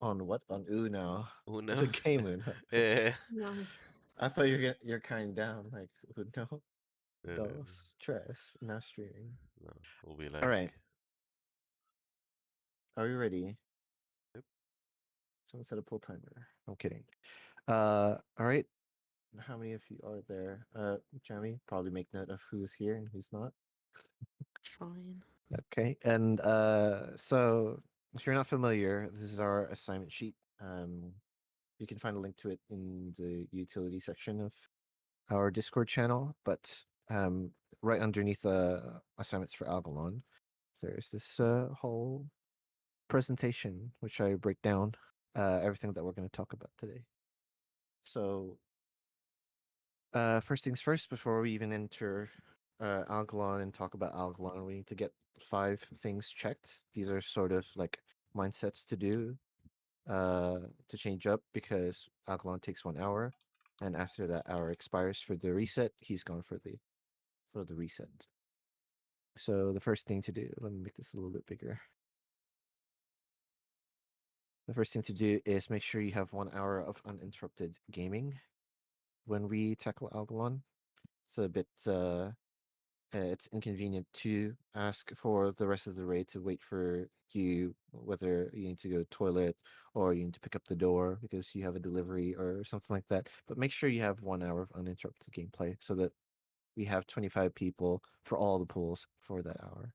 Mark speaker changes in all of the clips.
Speaker 1: On what? On Uno.
Speaker 2: Uno.
Speaker 1: The game Uno.
Speaker 2: Yeah.
Speaker 3: Nice.
Speaker 1: I thought you're kind down like Uno.
Speaker 2: No, no,
Speaker 1: Dos, tres, now streaming.
Speaker 2: no. We'll be
Speaker 1: All right,
Speaker 2: like,
Speaker 1: are you ready?
Speaker 2: yep.
Speaker 1: Someone set a pull timer. I'm kidding. All right. How many of you are there? Jamie, probably make note of who's here and who's not.
Speaker 3: Fine.
Speaker 1: Okay. And so if you're not familiar, this is our assignment sheet. You can find a link to it in the utility section of our Discord channel, but right underneath the assignments for Algalon, there's this whole presentation which I break down everything that we're going to talk about today. So first things first, before we even enter Algalon and talk about Algalon, we need to get 5 things checked. These are sort of like mindsets to do to change up because Algalon takes 1 hour, and after that hour expires for the reset, he's gone for the reset. So the first thing to do, let me make this a little bit bigger. The first thing to do is make sure you have 1 hour of uninterrupted gaming when we tackle Algalon. It's a bit it's inconvenient to ask for the rest of the raid to wait for you, whether you need to go to the toilet or you need to pick up the door because you have a delivery or something like that. But make sure you have 1 hour of uninterrupted gameplay so that we have 25 people for all the pools for that hour.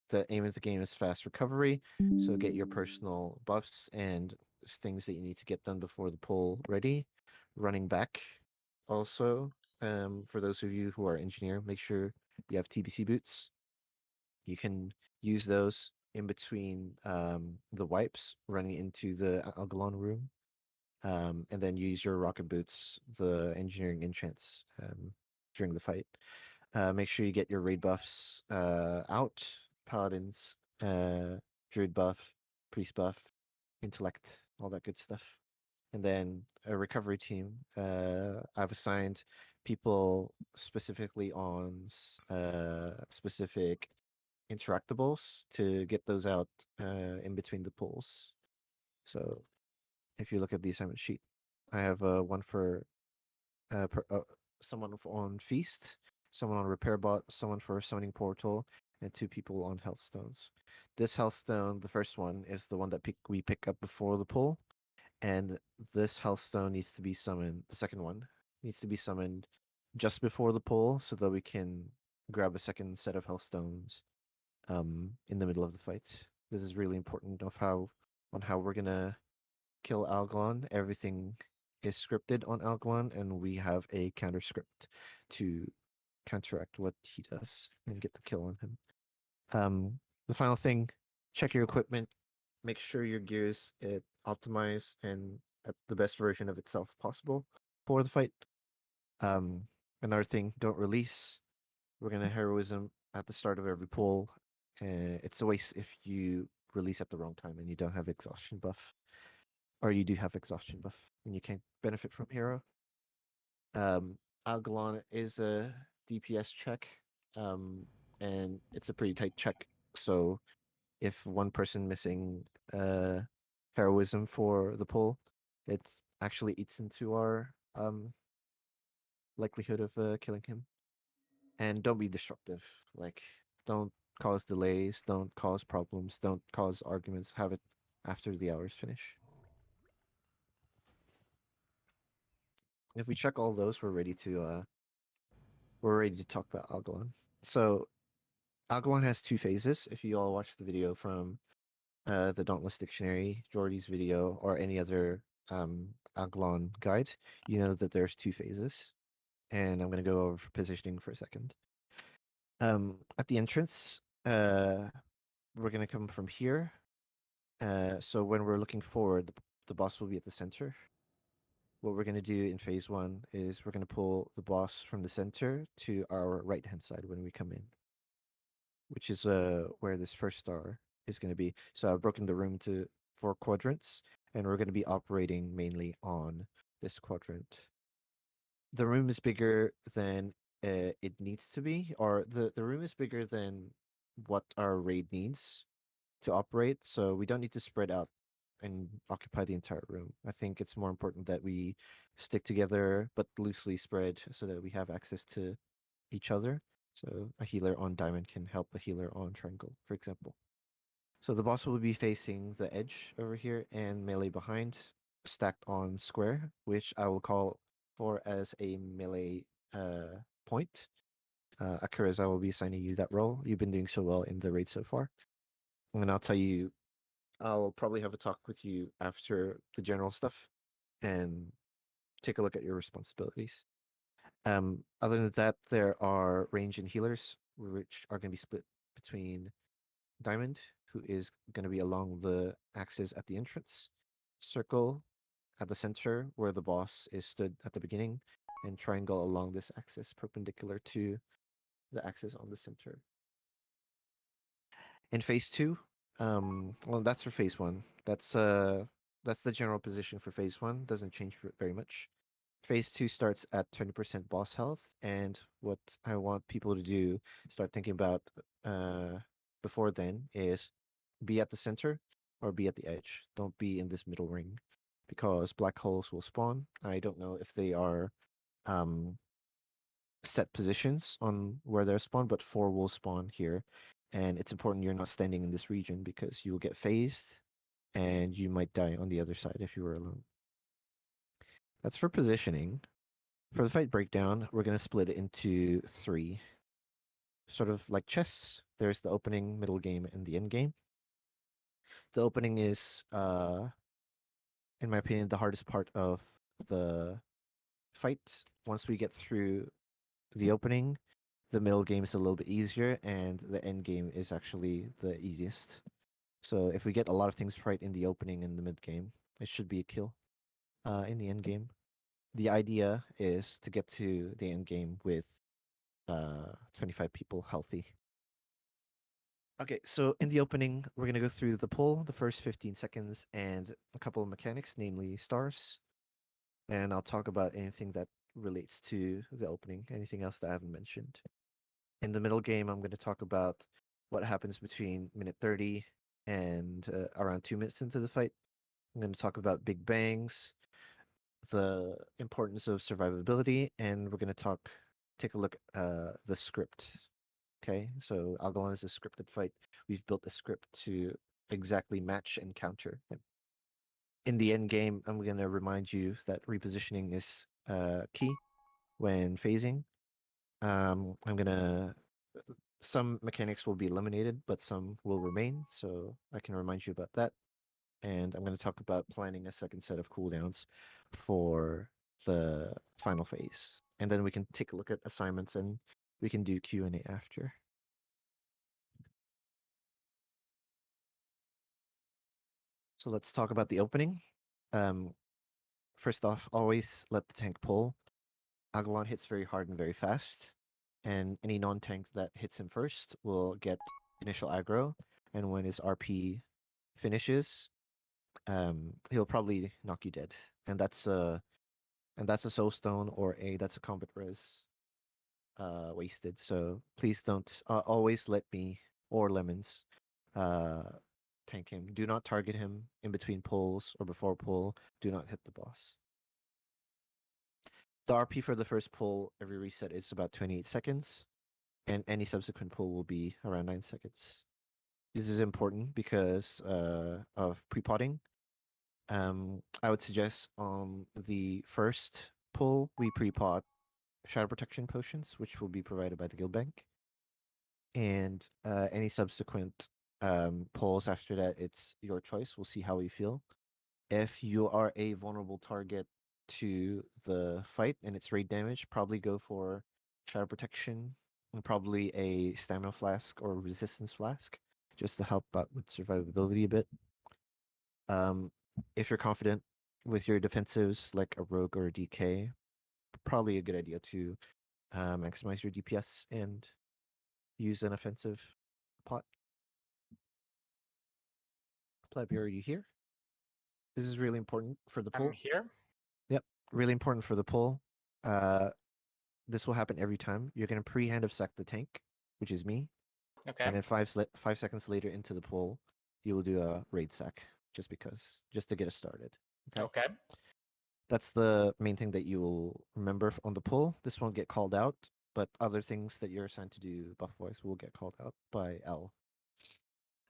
Speaker 1: The aim of the game is fast recovery, so get your personal buffs and things that you need to get done before the pool ready. Running back, also, for those of you who are engineer, make sure you have TBC boots. You can use those in between the wipes running into the Algalon room, and then use your rocket boots, the engineering enchants during the fight. Make sure you get your raid buffs out. Paladins, druid buff, priest buff, intellect, all that good stuff. And then a recovery team. I've assigned people specifically on specific interactables to get those out in between the pulls. So if you look at the assignment sheet, I have one for someone on Feast, someone on Repair Bot, someone for Summoning Portal, and 2 people on Health Stones. This Health Stone, the first one, is the one that we pick up before the pull, and this Health Stone needs to be summoned. The second one needs to be summoned just before the pull so that we can grab a second set of Health Stones in the middle of the fight. This is really important on how we're gonna kill Algalon. Everything is scripted on Algalon, and we have a counter script to counteract what he does and get the kill on him. The final thing, check your equipment, make sure your gear is optimized and at the best version of itself possible for the fight. Um, Another thing, don't release. We're gonna heroism at the start of every pull. It's a waste if you release at the wrong time and you don't have exhaustion buff, or you do have exhaustion buff and you can't benefit from hero. Um, Algalon is a DPS check, um, and it's a pretty tight check. So if one person missing uh, heroism for the pull, it actually eats into our likelihood of killing him. And don't be disruptive. Like, don't cause delays, don't cause problems, don't cause arguments. Have it after the hours finish. If we check all those, we're ready to talk about Algalon. So Algalon has 2 phases. If you all watched the video from the Dauntless Dictionary, Jordy's video, or any other Algalon guide, you know that there's 2 phases. And I'm going to go over positioning for a second. At the entrance, we're going to come from here. So when we're looking forward, the boss will be at the center. What we're going to do in phase 1 is we're going to pull the boss from the center to our right hand side when we come in, which is where this first star is going to be. So I've broken the room into 4 quadrants, and we're going to be operating mainly on this quadrant. The room is bigger than it needs to be, or the room is bigger than what our raid needs to operate. So we don't need to spread out and occupy the entire room. I think it's more important that we stick together but loosely spread so that we have access to each other. So a healer on diamond can help a healer on triangle, for example. So the boss will be facing the edge over here and melee behind, stacked on square, which I will call for as a melee point. Akura's, I will be assigning you that role. You've been doing so well in the raid so far. And I'll tell you, I'll probably have a talk with you after the general stuff and take a look at your responsibilities. Other than that, there are range and healers, which are going to be split between Diamond, who is going to be along the axis at the entrance, Circle at the center where the boss is stood at the beginning, and Triangle along this axis perpendicular to the axis on the center. In phase two, well, that's for phase one. That's the general position for phase one. Doesn't change very much. Phase two starts at 20% boss health, and what I want people to do, start thinking about before then, is be at the center or be at the edge. Don't be in this middle ring, because black holes will spawn. I don't know if they are um, set positions on where they're spawned, but four will spawn here. And it's important you're not standing in this region because you will get phased and you might die on the other side if you were alone. That's for positioning. For the fight breakdown, we're going to split it into three. Sort of like chess, there's the opening, middle game, and the end game. The opening is, in my opinion, the hardest part of the fight. Once we get through the opening, the middle game is a little bit easier, and the end game is actually the easiest. So if we get a lot of things right in the opening and the mid game, it should be a kill in the end game. The idea is to get to the end game with 25 people healthy. Okay, so in the opening, we're going to go through the pull, the first 15 seconds, and a couple of mechanics, namely stars. And I'll talk about anything that relates to the opening, anything else that I haven't mentioned. In the middle game, I'm going to talk about what happens between minute 30 and around 2 minutes into the fight. I'm going to talk about big bangs, the importance of survivability, and we're going to take a look at the script. Okay, so Algalon is a scripted fight. We've built a script to exactly match and counter him. In the end game, I'm going to remind you that repositioning is key when phasing. I'm going to some mechanics will be eliminated, but some will remain. So I can remind you about that. And I'm going to talk about planning a second set of cooldowns for the final phase. And then we can take a look at assignments and we can do Q&A after. So let's talk about the opening. First off, always let the tank pull. Agalon hits very hard and very fast, and any non-tank that hits him first will get initial aggro, and when his RP finishes, he'll probably knock you dead. And that's a soul stone or that's a combat res wasted. So please don't always let me or lemons uh tank him. Do not target him in between pulls or before pull. Do not hit the boss. The RP for the first pull every reset is about 28 seconds, and any subsequent pull will be around 9 seconds. This is important because of pre-potting. I would suggest on the first pull, we pre-pot shadow protection potions, which will be provided by the guild bank. And any subsequent pulls after that, it's your choice. We'll see how we feel. If you are a vulnerable target to the fight and it's raid damage, probably go for shadow protection and probably a stamina flask or resistance flask just to help out with survivability a bit. Um, if you're confident with your defensives like a rogue or a DK, probably a good idea to maximize your DPS and use an offensive pot. Pleb, are you here? This is really important for the
Speaker 4: I'm
Speaker 1: pull.
Speaker 4: here.
Speaker 1: Yep, really important for the pull. This will happen every time. You're going to pre-hand of sack the tank, which is me,
Speaker 4: Okay.
Speaker 1: and then 5 seconds later into the pull, you will do a raid sack. just to get us started. Okay.
Speaker 4: Okay.
Speaker 1: That's the main thing that you will remember on the pull. This won't get called out, but other things that you're assigned to do buff wise will get called out by L.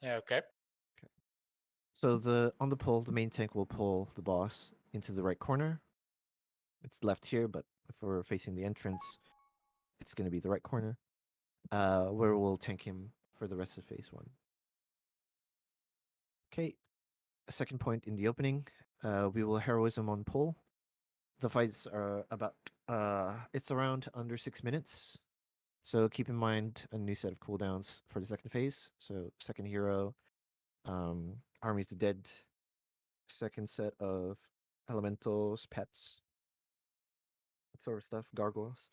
Speaker 4: Okay.
Speaker 1: Okay. So the on the pull, the main tank will pull the boss into the right corner. It's left here, but if we're facing the entrance, it's going to be the right corner, where we'll tank him for the rest of phase one. Okay, a second point in the opening, we will heroism on pull. The fights are about, it's around under 6 minutes. So keep in mind a new set of cooldowns for the second phase. So second hero, Army of the Dead, second set of elementals, pets, that sort of stuff, gargoyles.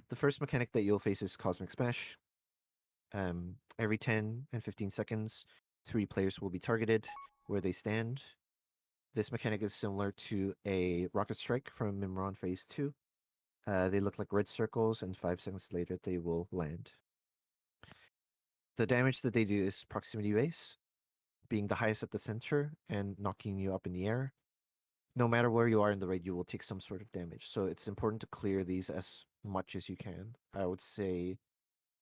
Speaker 1: The first mechanic that you'll face is Cosmic Smash. Every 10 and 15 seconds, 3 players will be targeted where they stand. This mechanic is similar to a Rocket Strike from Mimron Phase 2. They look like red circles, and 5 seconds later, they will land. The damage that they do is proximity base, being the highest at the center and knocking you up in the air. No matter where you are in the raid, you will take some sort of damage. So it's important to clear these as much as you can. I would say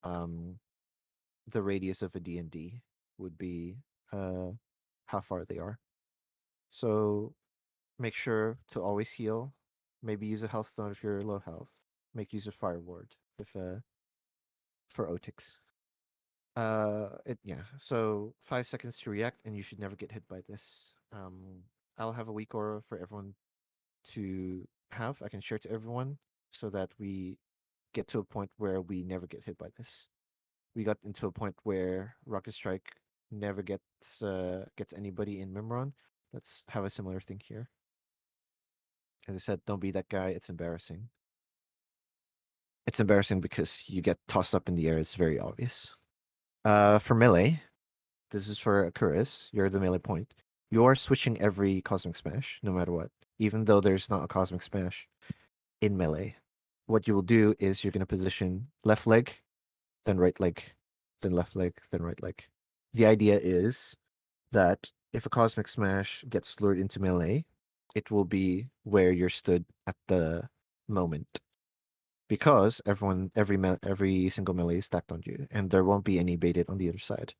Speaker 1: um, the radius of a D&D would be how far they are. So make sure to always heal. Maybe use a health stone if you're low health. Make use of Fire Ward if for Otix. Yeah. So 5 seconds to react, and you should never get hit by this. I'll have a weak aura for everyone to have. I can share to everyone so that we get to a point where we never get hit by this. We got into a point where Rocket Strike never gets anybody in Mimron. Let's have a similar thing here. As I said, don't be that guy. It's embarrassing. It's embarrassing because you get tossed up in the air. It's very obvious. For melee, this is for Akuris. You're the melee point. You are switching every Cosmic Smash, no matter what. Even though there's not a Cosmic Smash in melee. What you will do is you're going to position left leg, then right leg, then left leg, then right leg. The idea is that if a Cosmic Smash gets lured into melee, it will be where you're stood at the moment. Because every single melee is stacked on you, and there won't be any baited on the other side.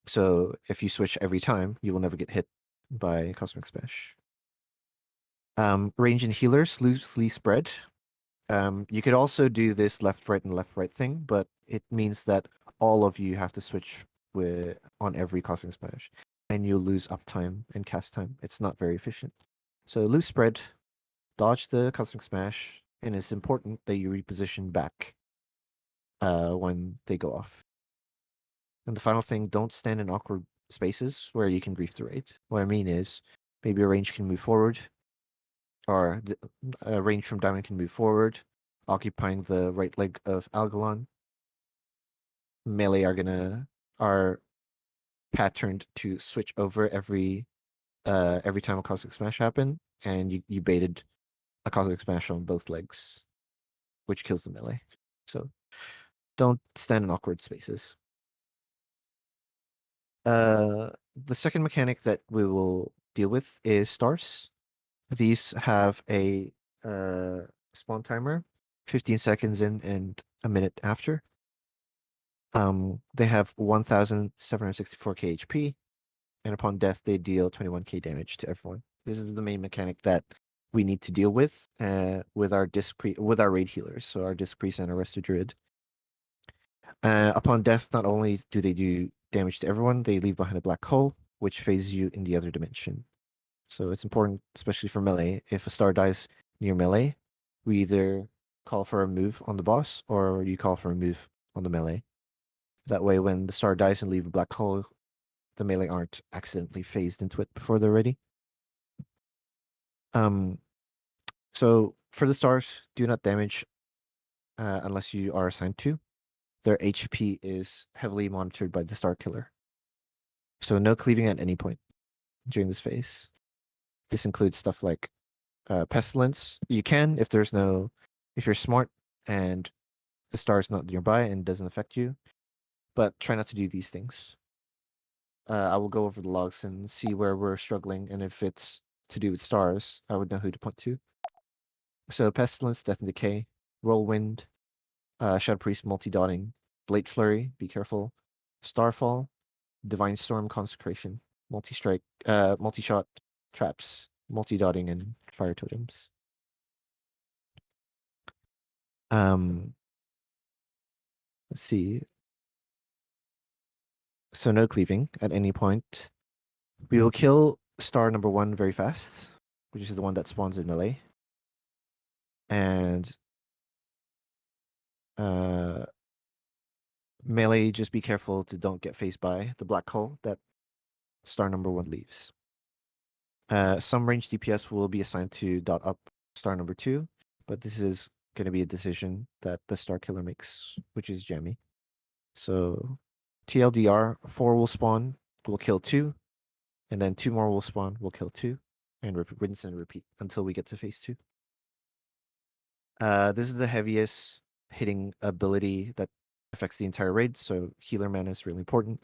Speaker 1: So if you switch every time, you will never get hit by Cosmic Smash. Range and healers loosely spread. You could also do this left, right, and left, right thing, but it means that all of you have to switch on every Cosmic Smash, and you lose uptime and cast time. It's not very efficient. So loose spread, dodge the Cosmic Smash, and it's important that you reposition back when they go off. And the final thing, don't stand in awkward spaces where you can grief the raid. What I mean is, maybe a range can move forward, or a range from Diamond can move forward, occupying the right leg of Algalon. Melee are patterned to switch over every time a Cosmic Smash happen, and you baited a Cosmic Smash on both legs, which kills the melee. So don't stand in awkward spaces. The second mechanic that we will deal with is stars. These have a spawn timer, 15 seconds in and a minute after. They have 1,764k HP, and upon death, they deal 21k damage to everyone. This is the main mechanic that we need to deal with with our raid healers, so our disc priest and our resto druid. Upon death, not only do they do damage to everyone, they leave behind a black hole, which phases you in the other dimension. So it's important, especially for melee, if a star dies near melee, we either call for a move on the boss or you call for a move on the melee. That way, when the star dies and leave a black hole, the melee aren't accidentally phased into it before they're ready. Um, so for the stars, do not damage unless you are assigned to. Their HP is heavily monitored by the star killer. So no cleaving at any point during this phase. This includes stuff like pestilence. You can if you're smart and the star is not nearby and doesn't affect you, but try not to do these things. I will go over the logs and see where we're struggling, and if it's to do with stars, I would know who to point to. So Pestilence, Death and Decay, Whirlwind, Shadow Priest, Multi-Dotting, Blade Flurry, be careful, Starfall, Divine Storm, Consecration, Multi-Strike, Multi-Shot, Traps, Multi-Dotting, and Fire Totems. Let's see. So no cleaving at any point. We will kill star number 1 very fast, which is the one that spawns in melee. And melee, just be careful to don't get faced by the black hole that star number 1 leaves. Some range DPS will be assigned to dot up star number 2, but this is going to be a decision that the star killer makes, which is jammy. So TLDR, 4 will spawn, will kill 2, and then 2 more will spawn, will kill 2, and rinse and repeat until we get to phase 2. This is the heaviest hitting ability that affects the entire raid, so healer mana is really important.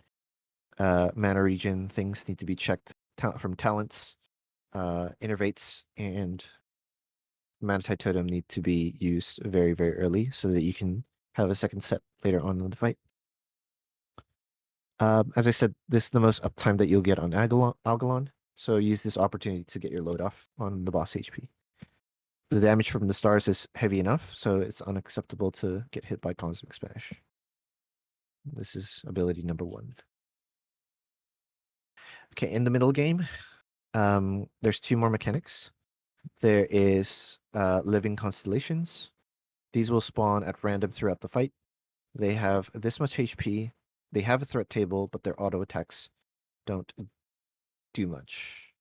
Speaker 1: Mana regen things need to be checked from talents. Innervates and Manatite Totem need to be used very, very early so that you can have a second set later on in the fight. As I said, this is the most uptime that you'll get on Algalon, so use this opportunity to get your load off on the boss HP. The damage from the stars is heavy enough, so it's unacceptable to get hit by Cosmic Smash. This is ability number 1. Okay, in the middle game, there's 2 more mechanics. There is Living Constellations. These will spawn at random throughout the fight. They have this much HP. They have a threat table, but their auto attacks don't do much.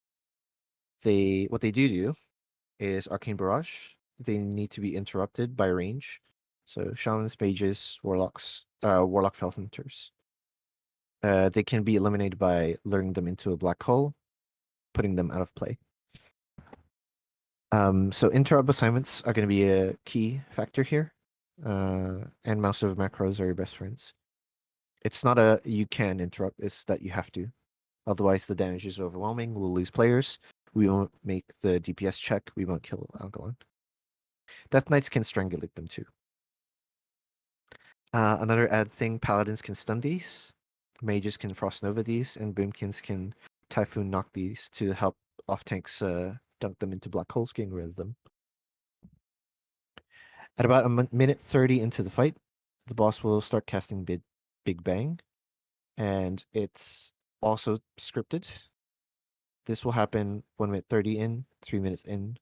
Speaker 1: What they do is Arcane Barrage. They need to be interrupted by range. So Shamans, Mages, Warlocks, Warlock Felhunters. They can be eliminated by luring them into a black hole, putting them out of play. So interrupt assignments are going to be a key factor here. And mouse over macros are your best friends. It's not a you can interrupt, it's that you have to. Otherwise, the damage is overwhelming. We'll lose players. We won't make the DPS check. We won't kill Algalon. Death Knights can strangulate them too. Another add thing, Paladins can stun these. Mages can Frost Nova these. And Boomkins can Typhoon knock these to help off tanks dunk them into black holes, getting rid of them. At about a minute 30 into the fight, the boss will start casting Big Bang. And it's also scripted. This will happen 1 minute 30 in, 3 minutes in,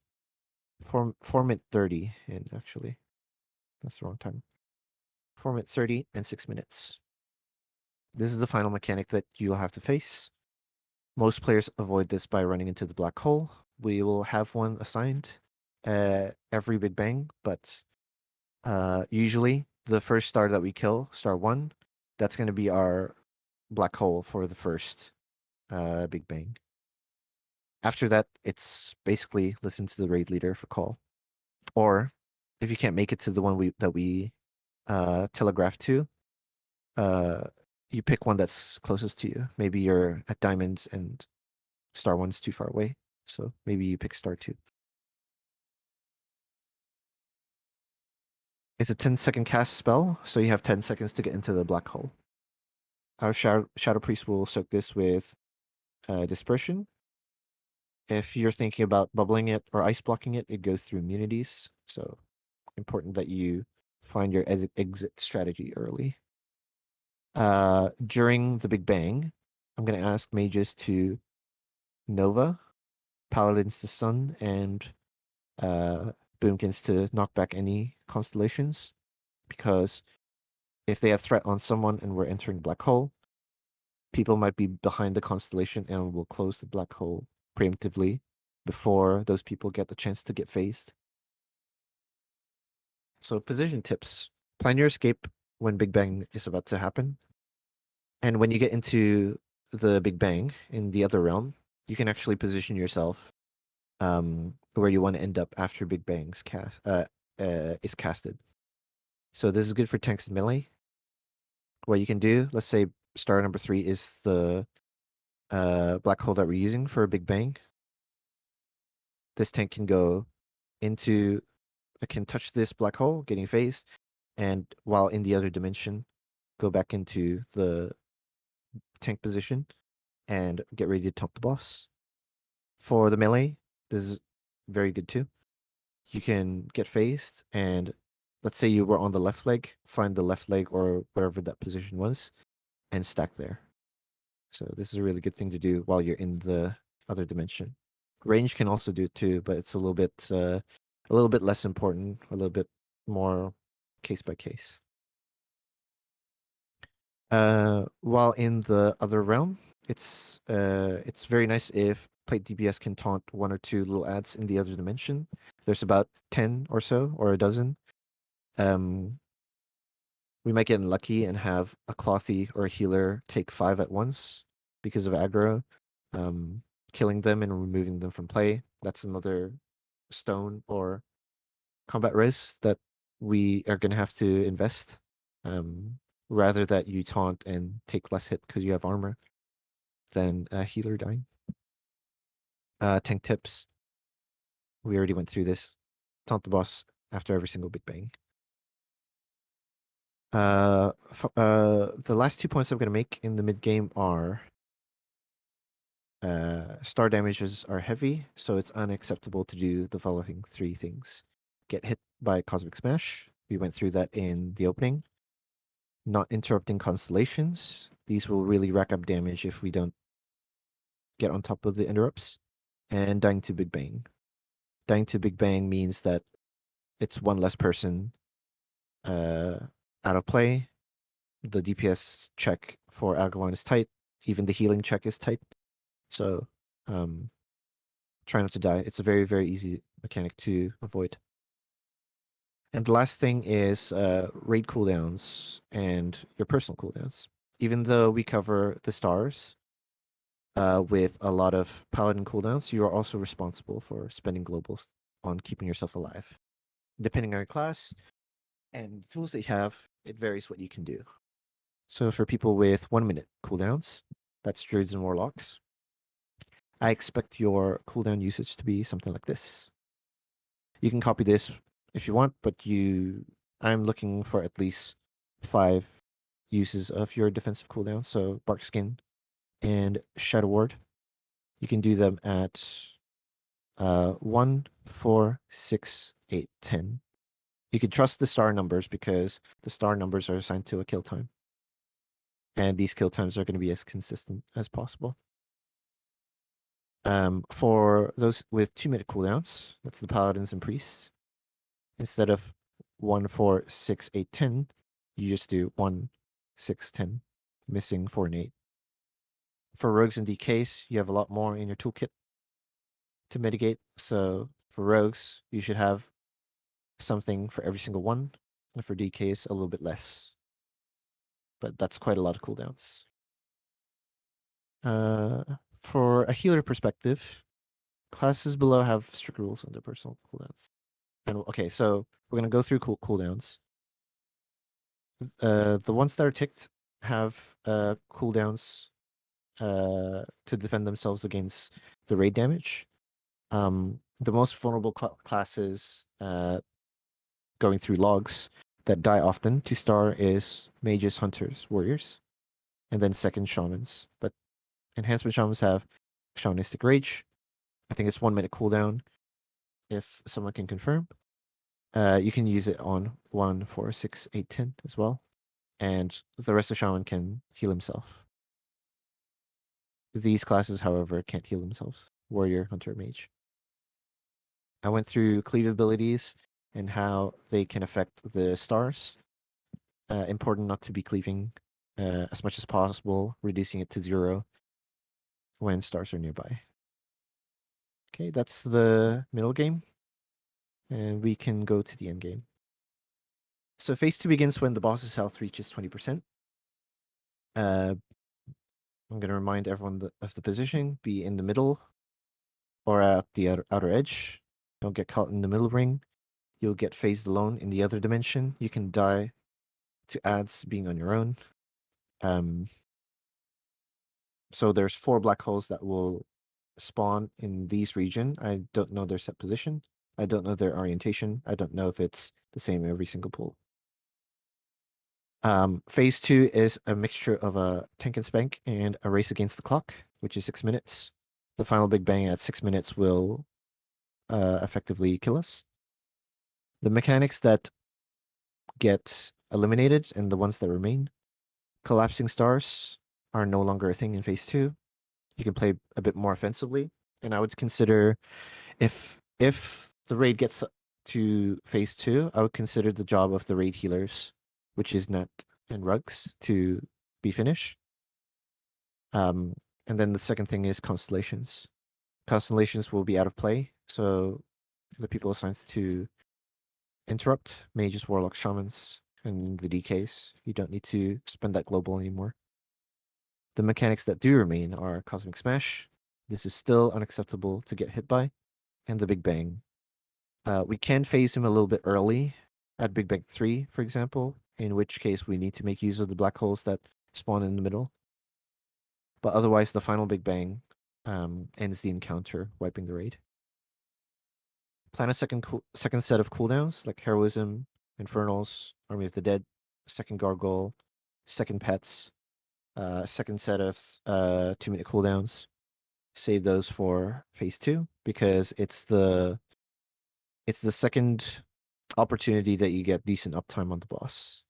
Speaker 1: 4 minute 30 in, actually. That's the wrong time. 4 minute 30 and 6 minutes. This is the final mechanic that you'll have to face. Most players avoid this by running into the black hole. We will have one assigned every Big Bang, but usually the first star that we kill, star 1, that's going to be our black hole for the first Big Bang. After that, it's basically listen to the raid leader for call. Or if you can't make it to the one that we telegraph to, you pick one that's closest to you. Maybe you're at diamonds and star 1's too far away, so maybe you pick star 2. It's a 10-second cast spell, so you have 10 seconds to get into the black hole. Our Shadow Priest will soak this with Dispersion. If you're thinking about bubbling it or ice blocking it, it goes through immunities, so important that you find your exit strategy early. During the Big Bang, I'm going to ask mages to Nova, Paladins to Sun, and Boomkins to knock back any constellations, because if they have threat on someone and we're entering black hole, people might be behind the constellation and will close the black hole preemptively before those people get the chance to get phased. So position tips. Plan your escape when Big Bang is about to happen. And when you get into the Big Bang in the other realm, you can actually position yourself where you want to end up after Big Bang's is casted. So this is good for tanks and melee. What you can do, let's say star number 3 is the black hole that we're using for a Big Bang. This tank can go into, it can touch this black hole, getting phased, and while in the other dimension, go back into the tank position and get ready to taunt the boss. For the melee, this is very good too. You can get phased, and let's say you were on the left leg, find the left leg or wherever that position was, and stack there. So this is a really good thing to do while you're in the other dimension. Range can also do it too, but it's a little bit less important, a little bit more case by case. While in the other realm, it's very nice if plate DPS can taunt one or two little ads in the other dimension. There's about 10 or so, or a dozen. We might get unlucky and have a clothy or a healer take 5 at once because of aggro, killing them and removing them from play. That's another stone or combat res that we are going to have to invest, rather that you taunt and take less hit because you have armor than a healer dying. Tank tips. We already went through this. Taunt the boss after every single Big Bang. The last 2 points I'm going to make in the mid game are star damages are heavy, so it's unacceptable to do the following 3 things. Get hit by Cosmic Smash. We went through that in the opening. Not interrupting constellations. These will really rack up damage if we don't get on top of the interrupts. And dying to Big Bang. Dying to Big Bang means that it's one less person out of play. The DPS check for Agalon is tight. Even the healing check is tight. So try not to die. It's a very, very easy mechanic to avoid. And the last thing is raid cooldowns and your personal cooldowns. Even though we cover the stars with a lot of paladin cooldowns, you are also responsible for spending globals on keeping yourself alive. Depending on your class and the tools that you have, it varies what you can do. So for people with 1 minute cooldowns, that's druids and warlocks, I expect your cooldown usage to be something like this. You can copy this if you want, but I'm looking for at least 5 uses of your defensive cooldown. So Bark Skin and Shadow Ward, you can do them at 1, 4, 6, 8, 10. You can trust the star numbers because the star numbers are assigned to a kill time. And these kill times are going to be as consistent as possible. For those with 2-minute cooldowns, that's the paladins and priests. Instead of 1, 4, 6, 8, 10, you just do 1, 6, 10, missing 4 and 8. For rogues and DKs, you have a lot more in your toolkit to mitigate. So for rogues, you should have something for every single one. And for DKs, a little bit less. But that's quite a lot of cooldowns. For a healer perspective, classes below have strict rules on their personal cooldowns. And okay, so we're gonna go through cooldowns. The ones that are ticked have cooldowns to defend themselves against the raid damage. The most vulnerable classes going through logs that die often to star is mages, hunters, warriors, and then second shamans. But enhancement shamans have shamanistic rage. I think it's 1 minute cooldown. If someone can confirm, you can use it on 1, 4, 6, 8, 10 as well, and the rest of shaman can heal himself. These classes, however, can't heal themselves. Warrior, hunter, mage. I went through cleave abilities and how they can affect the stars. Important not to be cleaving as much as possible, reducing it to 0 when stars are nearby. Okay, that's the middle game. And we can go to the end game. So phase 2 begins when the boss's health reaches 20%. I'm going to remind everyone of the positioning. Be in the middle or at the outer edge. Don't get caught in the middle ring. You'll get phased alone in the other dimension. You can die to ads being on your own. So there's 4 black holes that will spawn in these region. I don't know their set position. I don't know their orientation. I don't know if it's the same every single pool. Phase 2 is a mixture of a tank and spank and a race against the clock, which is 6 minutes. The final Big Bang at 6 minutes will effectively kill us. The mechanics that get eliminated and the ones that remain. Collapsing stars are no longer a thing in phase 2. You can play a bit more offensively, and I would consider if the raid gets to phase 2, I would consider the job of the raid healers, which is Net and Rugs, to be finished. And then the second thing is constellations. Constellations will be out of play, so the people assigned to interrupt mages, warlocks, shamans, and the DKs. You don't need to spend that global anymore. The mechanics that do remain are Cosmic Smash. This is still unacceptable to get hit by, and the Big Bang. We can phase him a little bit early at Big Bang 3, for example, in which case we need to make use of the black holes that spawn in the middle. But otherwise, the final Big Bang ends the encounter, wiping the raid. Plan a second set of cooldowns, like Heroism, Infernals, Army of the Dead, second Gargoyle, second Pets, second set of 2-minute cooldowns. Save those for phase 2 because it's the second opportunity that you get decent uptime on the boss.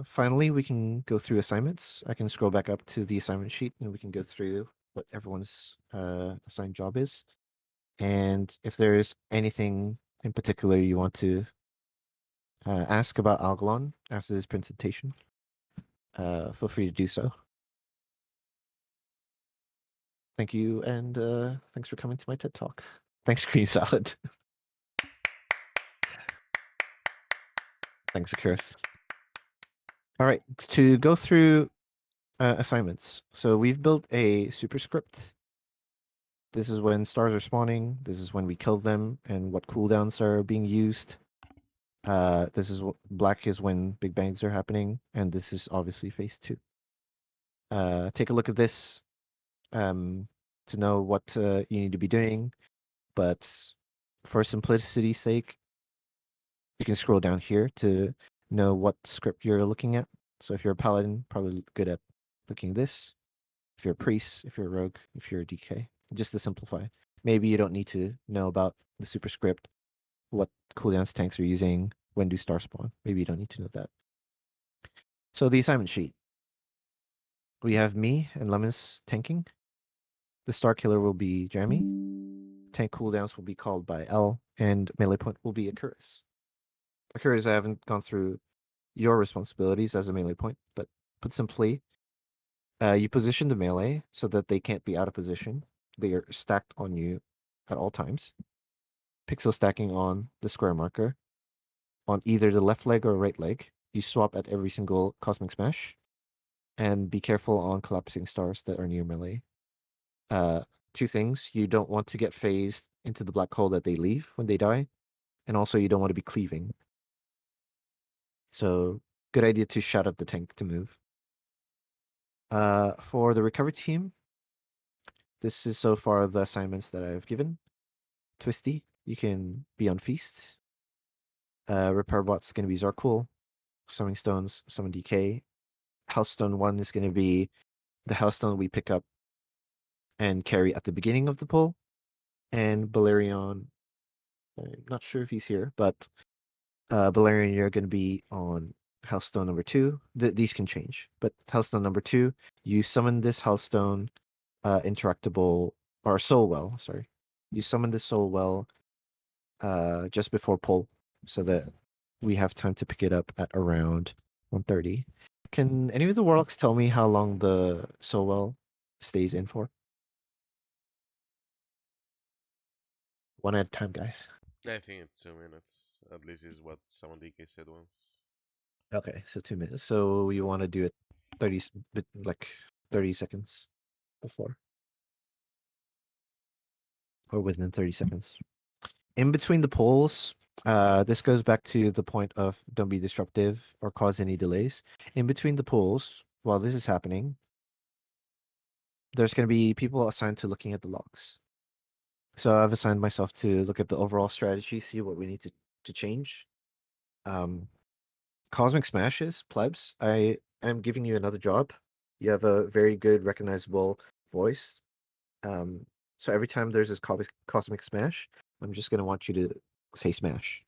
Speaker 1: Finally, we can go through assignments. I can scroll back up to the assignment sheet and we can go through what everyone's assigned job is. And if there's anything in particular you want to ask about Algalon after this presentation, feel free to do so. Thank you, and thanks for coming to my TED Talk. Thanks, Cream Salad. Thanks, Akiris. All right, to go through assignments. So we've built a superscript. This is when stars are spawning. This is when we kill them and what cooldowns are being used. This is black is when big bangs are happening, and this is obviously phase 2. Take a look at this to know what you need to be doing. But for simplicity's sake, you can scroll down here to know what script you're looking at. So if you're a paladin, probably good at looking at this. If you're a priest, if you're a rogue, if you're a DK, just to simplify. Maybe you don't need to know about the superscript, what cooldowns tanks are using, when do stars spawn. Maybe you don't need to know that. So the assignment sheet. We have me and Lemons tanking. The star killer will be Jammy. Tank cooldowns will be called by L, and melee point will be Akuris. Akuris, I haven't gone through your responsibilities as a melee point, but put simply, you position the melee so that they can't be out of position. They are stacked on you at all times. Pixel stacking on the square marker. On either the left leg or right leg, you swap at every single Cosmic Smash. And be careful on collapsing stars that are near melee. 2 things. You don't want to get phased into the black hole that they leave when they die. And also you don't want to be cleaving. So good idea to shout at the tank to move. For the recovery team, this is so far the assignments that I've given. Twisty, you can be on Feast. Repair bot's going to be Zarkul. Summoning Stones, Summon DK. House Stone 1 is going to be the House Stone we pick up and carry at the beginning of the pull. And Balerion, I'm not sure if he's here, but Balerion, you're going to be on House Stone number 2. These can change, but House Stone number 2, you summon this House Stone interactable, or Soul Well, sorry. You summon this Soul Well just before pull so that we have time to pick it up at around 1:30. Can any of the warlocks tell me how long the Soul Well stays in for? One at a time, guys.
Speaker 2: I think it's 2 minutes. At least is what someone DK said once.
Speaker 1: Okay, so 2 minutes. So you want to do it 30, like 30 seconds before, or within 30 seconds. In between the polls, this goes back to the point of don't be disruptive or cause any delays. In between the polls, while this is happening, there's going to be people assigned to looking at the logs. So I've assigned myself to look at the overall strategy, see what we need to change. Cosmic Smashes, plebs, I am giving you another job. You have a very good recognizable voice. So every time there's this cosmic smash, I'm just gonna want you to say smash.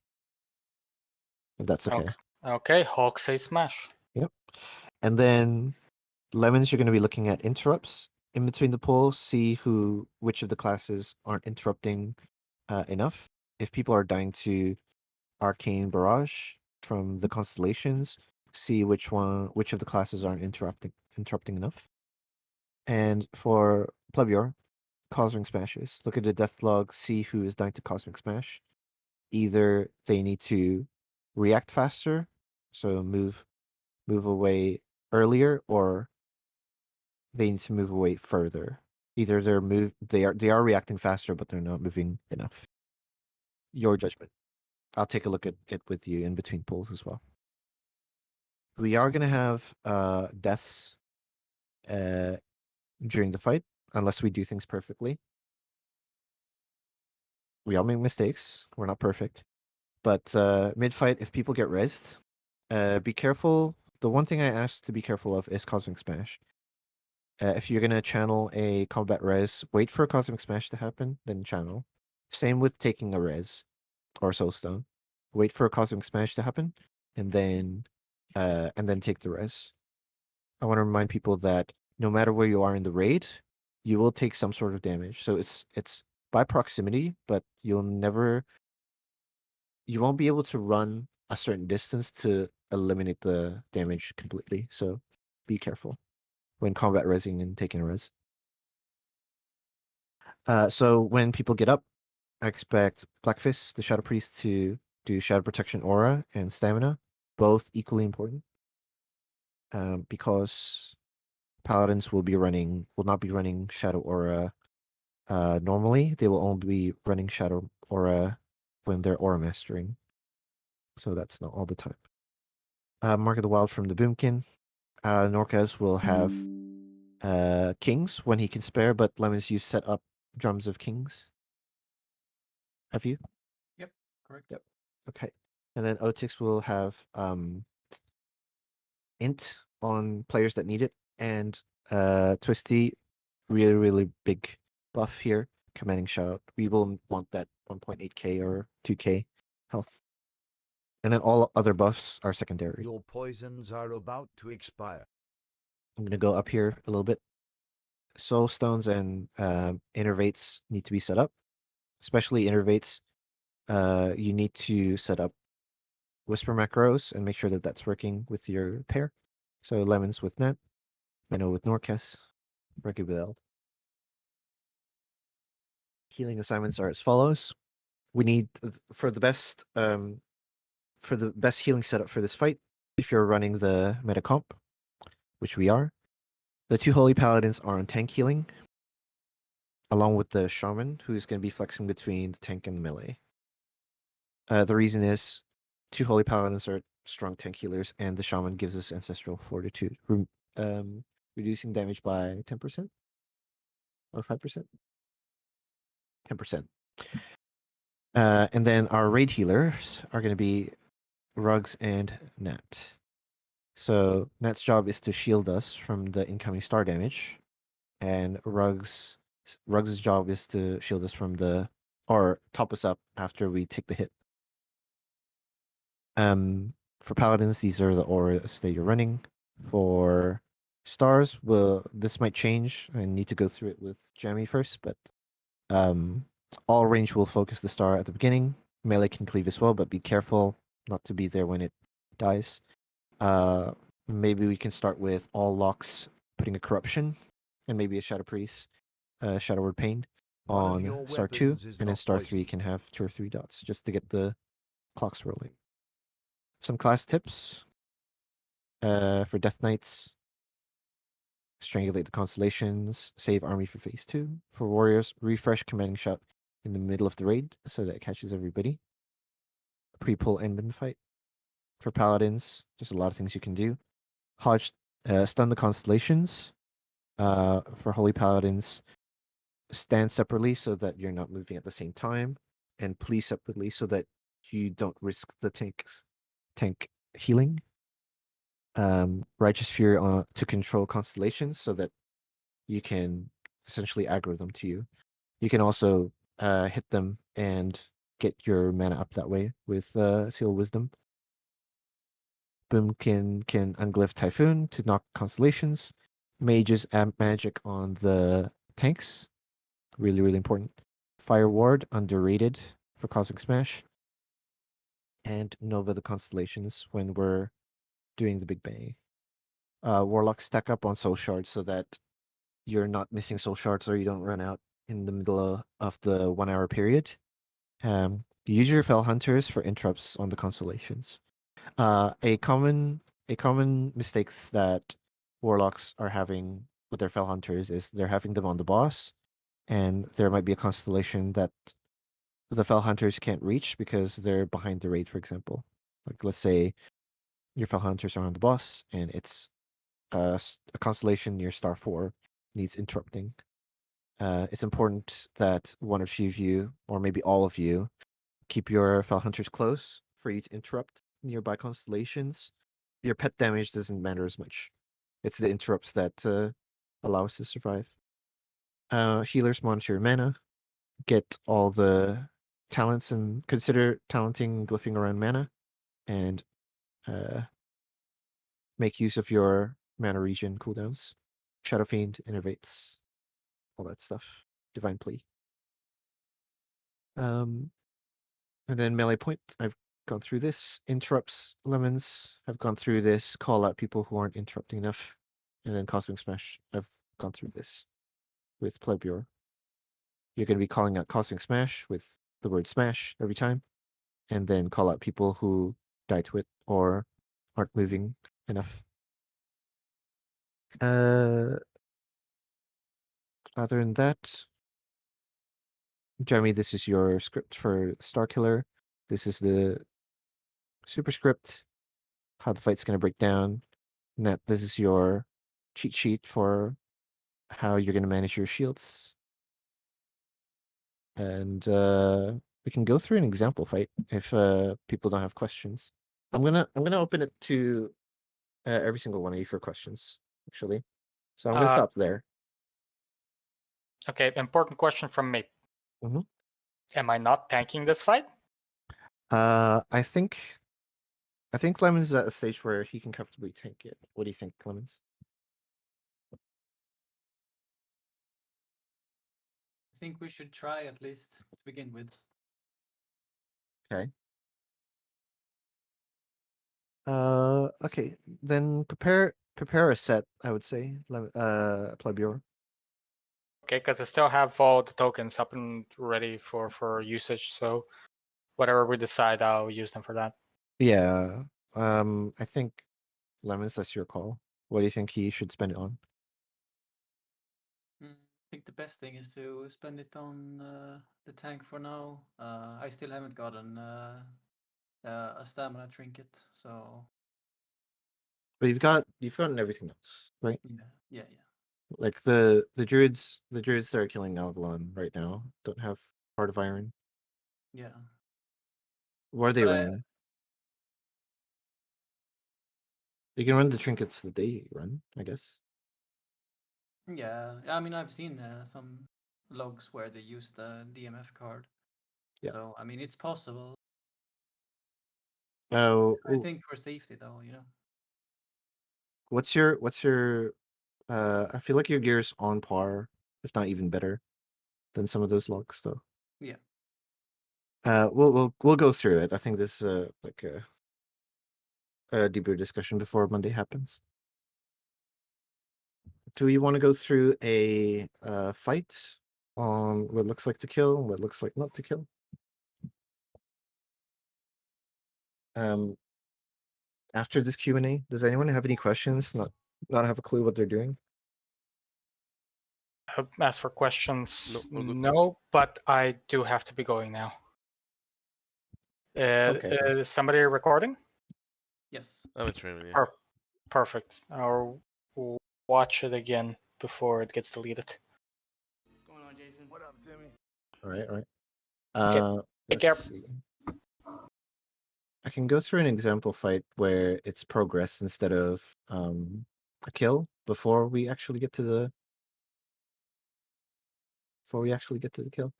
Speaker 1: If that's okay.
Speaker 4: Okay, Hawk says smash.
Speaker 1: Yep. And then lemons, you're gonna be looking at interrupts in between the polls, see which of the classes aren't interrupting enough. If people are dying to Arcane Barrage from the constellations, see which of the classes aren't interrupting enough. And for Plebior, Cosmic Smashes. Look at the death log, see who is dying to Cosmic Smash. Either they need to react faster, so move away earlier, or they need to move away further. Either they are reacting faster, but they're not moving enough. Your judgment. I'll take a look at it with you in between pulls as well. We are gonna have deaths during the fight, unless we do things perfectly. We all make mistakes. We're not perfect. But mid-fight, if people get rezzed, be careful. The one thing I ask to be careful of is Cosmic Smash. If you're going to channel a combat res, wait for a Cosmic Smash to happen, then channel. Same with taking a res or Soulstone. Wait for a Cosmic Smash to happen, and then take the res. I want to remind people that no matter where you are in the raid, you will take some sort of damage. So it's by proximity, but you won't be able to run a certain distance to eliminate the damage completely. So be careful when combat resing and taking a res. So when people get up, I expect Black Fist, the Shadow Priest, to do Shadow Protection Aura and Stamina, both equally important. Because Paladins will not be running Shadow Aura normally. They will only be running Shadow Aura when they're Aura Mastering. So that's not all the time. Mark of the Wild from the Boomkin. Norquez will have Kings when he can spare, but Lemons, you've set up Drums of Kings. Have you?
Speaker 5: Yep, correct.
Speaker 1: Yep. Okay. And then Otix will have Int on players that need it, and Twisty, really, really big buff here, Commanding Shout. We will want that 1.8k or 2k health. And then all other buffs are secondary.
Speaker 6: Your poisons are about to expire.
Speaker 1: I'm going to go up here a little bit. Soul Stones and Innervates need to be set up. Especially Innervates, you need to set up Whisper macros and make sure that that's working with your pair. So Lemons with Net, Minnow with Norcas, Reggie with Eld. Healing assignments are as follows. We need for the best healing setup for this fight. If you're running the meta comp, which we are, the two Holy Paladins are on tank healing, along with the Shaman, who's going to be flexing between the tank and the melee. The reason is two Holy Paladins are strong tank healers, and the Shaman gives us Ancestral Fortitude, reducing damage by 10% or 5%? 10%. And then our raid healers are going to be Rugs and Nat. So Nat's job is to shield us from the incoming star damage, and Rugs' job is to shield us from or top us up after we take the hit. For Paladins, these are the auras that you're running. For stars, this might change. I need to go through it with Jamie first, but all range will focus the star at the beginning. Melee can cleave as well, but be careful not to be there when it dies. Maybe we can start with all locks putting a corruption, and maybe a Shadow Priest, Shadow Word Pain on star 2, and then star 3 can have 2 or 3 dots just to get the clocks rolling. Some class tips for Death Knights: Strangulate the Constellations, save army for phase 2. For Warriors, refresh Commanding Shout in the middle of the raid so that it catches everybody. Pre-pull Endman fight. For Paladins, there's a lot of things you can do. Hodge Stun the constellations. For Holy Paladins, stand separately so that you're not moving at the same time, and please separately so that you don't risk the tank healing. Righteous Fury to control constellations so that you can essentially aggro them to you. You can also hit them and get your mana up that way with Seal of Wisdom. Boom can unglyph Typhoon to knock constellations. Mages add magic on the tanks. Really, really important. Fire Ward, underrated for Cosmic Smash. And Nova the constellations when we're doing the Big Bang. Warlock stack up on Soul Shards so that you're not missing Soul Shards or you don't run out in the middle of the 1 hour period. Use your Fell Hunters for interrupts on the constellations. A common mistakes that warlocks are having with their Fell Hunters is they're having them on the boss, and there might be a constellation that the Fell Hunters can't reach because they're behind the raid, for example. Like let's say your Fell Hunters are on the boss, and it's a constellation near star 4 needs interrupting. It's important that one or two of you, or maybe all of you, keep your Fell Hunters close for you to interrupt nearby constellations. Your pet damage doesn't matter as much. It's the interrupts that allow us to survive. Healers monitor your mana, get all the talents, and consider talenting glyphing around mana, and make use of your mana regen cooldowns. Shadow Fiend, Innervates, all that stuff. Divine Plea. And then melee point, I've gone through this. Interrupts, Lemons, I've gone through this. Call out people who aren't interrupting enough. And then Cosmic Smash, I've gone through this with Plebior. You're going to be calling out Cosmic Smash with the word Smash every time. And then call out people who die to it or aren't moving enough. Other than that, Jeremy, this is your script for Starkiller. This is the superscript, how the fight's going to break down. This is your cheat sheet for how you're going to manage your shields. And we can go through an example fight if people don't have questions. I'm gonna open it to every single one of you for questions, actually. So I'm gonna stop there.
Speaker 4: Okay, important question from me.
Speaker 1: Mhm.
Speaker 4: Am I not tanking this fight?
Speaker 1: I think Lemons is at a stage where he can comfortably tank it. What do you think, Lemons?
Speaker 5: I think we should try at least to begin with.
Speaker 1: Okay. Okay. Then prepare a set. I would say, Plebior.
Speaker 4: Okay, because I still have all the tokens up and ready for usage. So whatever we decide, I'll use them for that.
Speaker 1: Yeah. I think Lemons, that's your call. What do you think he should spend it on?
Speaker 5: I think the best thing is to spend it on the tank for now. I still haven't gotten a stamina trinket, so
Speaker 1: But you've gotten everything else, right?
Speaker 5: yeah.
Speaker 1: Like the druids that are killing Avalon right now don't have Heart of Iron.
Speaker 5: Yeah.
Speaker 1: What are they
Speaker 5: But
Speaker 1: running? You can run the trinkets that they run, I guess.
Speaker 5: yeah, I mean, I've seen some logs where they use the DMF card.
Speaker 1: Yeah.
Speaker 5: So I mean, it's possible.
Speaker 1: Oh,
Speaker 5: I think for safety, though,
Speaker 1: what's your I feel like your gear's on par, if not even better, than some of those logs though.
Speaker 5: Yeah.
Speaker 1: We'll go through it. I think this is like a deeper discussion before Monday happens. Do we want to go through a fight on what looks like to kill and what looks like not to kill? After this Q&A, does anyone have any questions? Not have a clue what they're doing?
Speaker 4: As for questions,
Speaker 2: No, all good.
Speaker 4: no, but I do have to be going now.
Speaker 1: Okay.
Speaker 4: Is somebody recording?
Speaker 5: Yes.
Speaker 2: I'm streaming, yeah.
Speaker 4: Perfect. watch it again before it gets deleted.
Speaker 7: What's going on, Jason?
Speaker 8: What up, Timmy?
Speaker 1: All right, all right.
Speaker 4: Take
Speaker 1: Let's
Speaker 4: care.
Speaker 1: see. I can go through an example fight where it's progress instead of a kill before we actually get to the kill.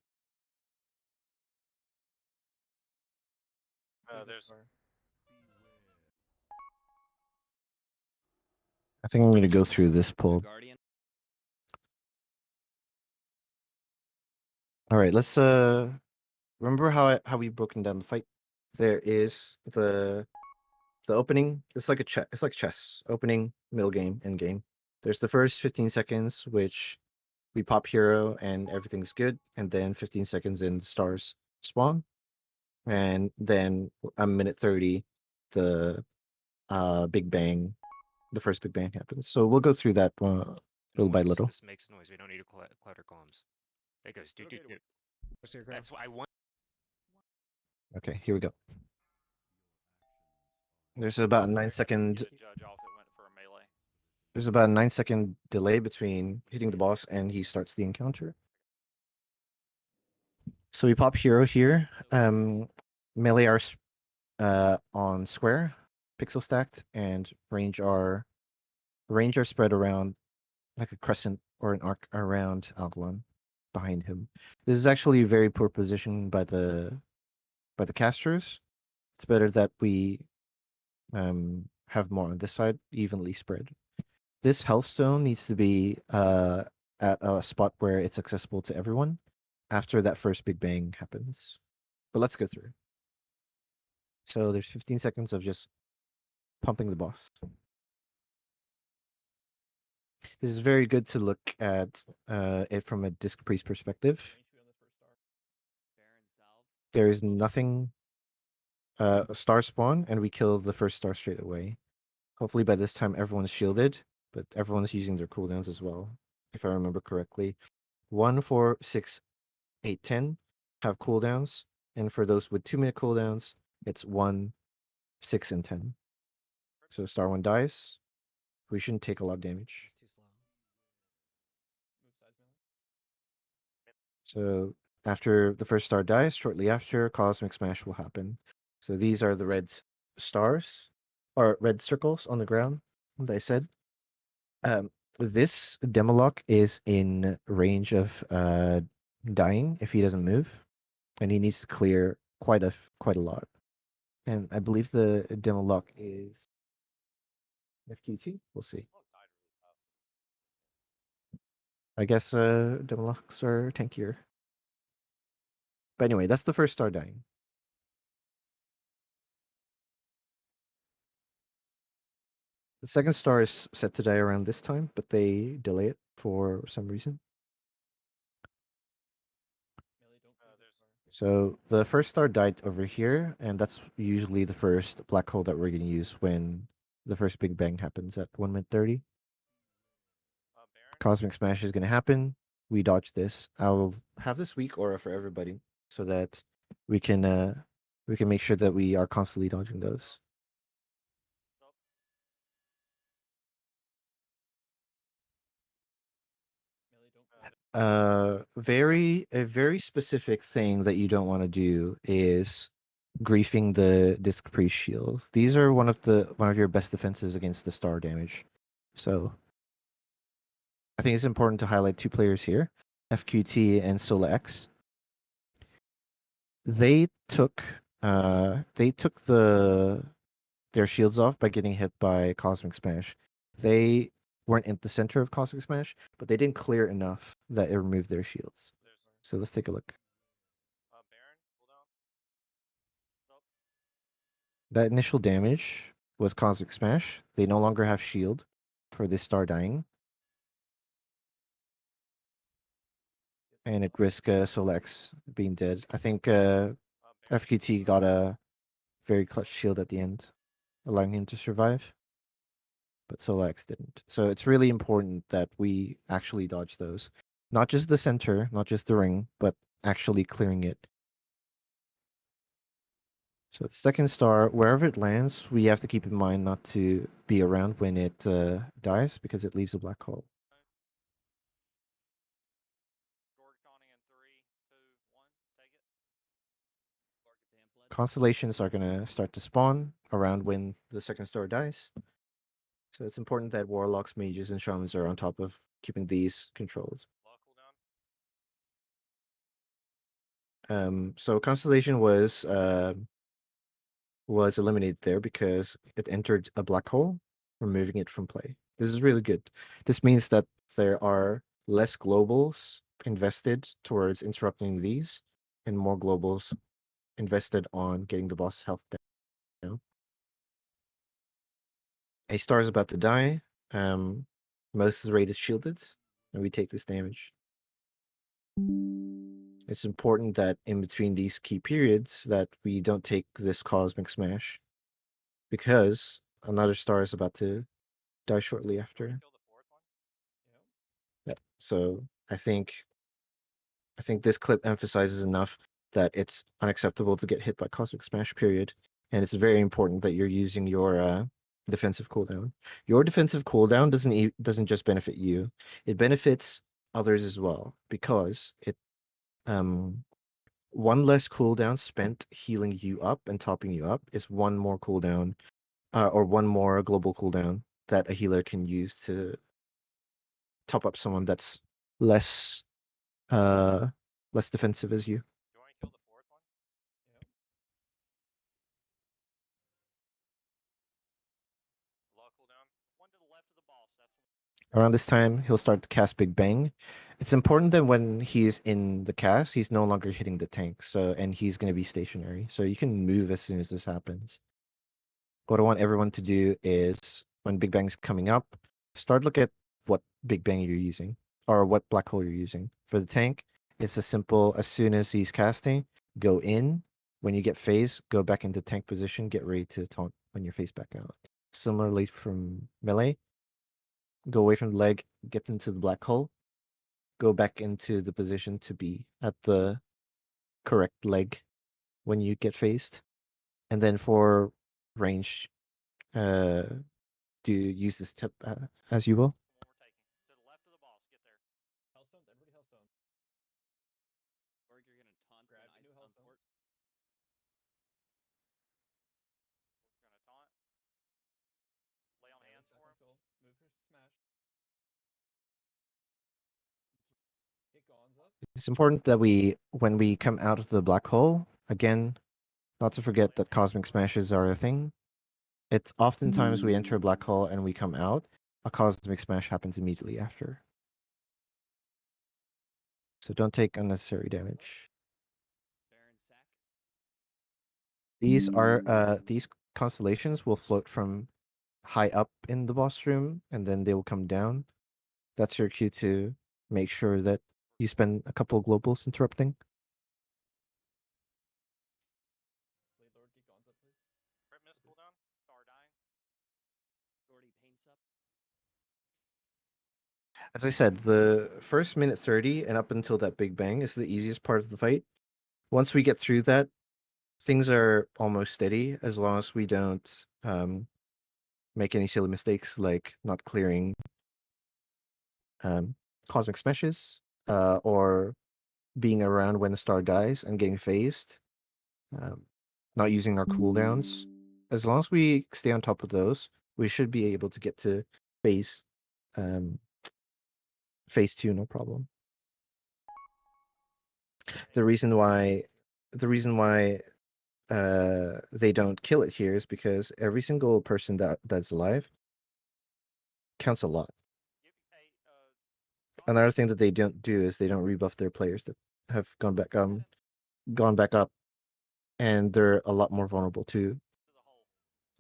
Speaker 9: There's
Speaker 1: I think I'm going to go through this pull.
Speaker 7: Guardian.
Speaker 1: All right, let's remember how we broken down the fight. There is the opening. It's like a chess. It's like chess. Opening, middle game, end game. There's the first 15 seconds, which we pop hero and everything's good, and then 15 seconds in stars spawn, and then a minute 30, the big bang, the first big bang happens. So we'll go through that little by little.
Speaker 9: This makes noise. We don't need to clutter columns. It goes do do do. That's why I want.
Speaker 1: Okay, here we go. There's about a 9-second.
Speaker 10: Judge off it went for a melee.
Speaker 1: There's about a 9-second delay between hitting the boss and he starts the encounter. So we pop hero here. Melee are on square, pixel stacked, and range are spread around like a crescent or an arc around Algalon behind him. This is actually a very poor position by the casters. It's better that we have more on this side, evenly spread. This health stone needs to be at a spot where it's accessible to everyone after that first big bang happens. But let's go through. So there's 15 seconds of just pumping the boss. This is very good to look at it from a disc priest perspective. There is nothing a star spawn, and we kill the first star straight away. Hopefully by this time everyone's shielded, but everyone's using their cooldowns as well, if I remember correctly. 1, 4, 6, 8, 10 have cooldowns, and for those with 2-minute cooldowns, it's 1, 6, and 10. So star 1 dies. We shouldn't take a lot of damage. So after the first star dies, shortly after, Cosmic Smash will happen. So these are the red stars, or red circles on the ground that I said. This Demolock is in range of dying if he doesn't move, and he needs to clear quite a lot. And I believe the Demolock is FQT. We'll see. I guess Demolocks are tankier. But anyway, that's the first star dying. The second star is set to die around this time, but they delay it for some reason. So the first star died over here, and that's usually the first black hole that we're going to use when the first big bang happens at 1 minute 30. Cosmic Smash is going to happen. We dodge this. I'll have this weak aura for everybody so that we can make sure that we are constantly dodging those. A very specific thing that you don't want to do is griefing the disc priest shield. These are one of your best defenses against the star damage. So I think it's important to highlight 2 players here, FQT and SolaX. They took their shields off by getting hit by Cosmic Smash. They weren't in the center of Cosmic Smash, but they didn't clear enough that it removed their shields. So let's take a look. That initial damage was Cosmic Smash. They no longer have shield for this star dying. And it risked Solex being dead. I think FQT got a very clutch shield at the end, allowing him to survive. But Solex didn't. So it's really important that we actually dodge those. Not just the center, not just the ring, but actually clearing it. So the second star, wherever it lands, we have to keep in mind not to be around when it dies because it leaves a black hole.
Speaker 10: Gorg County in 3, 2, 1. Take it.
Speaker 1: Constellations are going to start to spawn around when the second star dies. So it's important that warlocks, mages, and shamans are on top of keeping these controlled.
Speaker 10: Law cooldown.
Speaker 1: So Constellation was eliminated there because it entered a black hole, removing it from play. This is really good. This means that there are less globals invested towards interrupting these, and more globals invested on getting the boss health down. A star is about to die. Most of the raid is shielded, and we take this damage. It's important that in between these key periods that we don't take this cosmic smash, because another star is about to die shortly after.
Speaker 10: Kill the fourth one.
Speaker 1: Yeah. So I think this clip emphasizes enough that it's unacceptable to get hit by cosmic smash. Period, and it's very important that you're using your defensive cooldown. Your defensive cooldown doesn't just benefit you; it benefits others as well because it one less cooldown spent healing you up and topping you up is one more cooldown, or one more global cooldown that a healer can use to top up someone that's less uh less defensive as you.
Speaker 10: Do you want to kill the fourth one? Law cooldown. One to the left of the boss. That's the
Speaker 1: Around this time, he'll start to cast Big Bang. It's important that when he's in the cast, he's no longer hitting the tank. So, and he's going to be stationary. So you can move as soon as this happens. What I want everyone to do is when Big Bang's coming up, start look at what Big Bang you're using or what black hole you're using. For the tank, it's as simple as soon as he's casting, go in. When you get phase, go back into tank position, get ready to taunt when you're face back out. Similarly from melee, go away from the leg, get into the black hole, go back into the position to be at the correct leg when you get phased. And then for range, uh, do use this tip as you will.
Speaker 10: one we're taking. To the left of the boss. Get there.
Speaker 5: Hellstone, everybody Hellstone.
Speaker 8: Gorg, you're gonna taunt
Speaker 5: Grab
Speaker 8: the
Speaker 5: new
Speaker 8: ice
Speaker 5: Hellstone.
Speaker 8: port.
Speaker 10: We're gonna taunt. Lay on hands for him.
Speaker 5: Move for smash. Get Gons up.
Speaker 1: It's important that when we come out of the black hole, again, not to forget that cosmic smashes are a thing. It's oftentimes we enter a black hole and we come out, a cosmic smash happens immediately after. So don't take unnecessary damage.
Speaker 8: Baron sack.
Speaker 1: These constellations will float from high up in the boss room and then they will come down. That's your cue to make sure that you spend a couple of globals interrupting.
Speaker 5: Blade Lord, get Gons up, please.
Speaker 10: Crit miss cooldown. Star dying.
Speaker 8: Gordy pain sup.
Speaker 1: As I said, the first minute 30 and up until that Big Bang is the easiest part of the fight. Once we get through that, things are almost steady as long as we don't make any silly mistakes like not clearing cosmic smashes or being around when the star dies and getting phased, not using our cooldowns. As long as we stay on top of those, we should be able to get to phase um, phase 2 no problem. The reason why they don't kill it here is because every single person that's alive counts a lot. Another thing that they don't do is they don't rebuff their players that have gone back up, and they're a lot more vulnerable to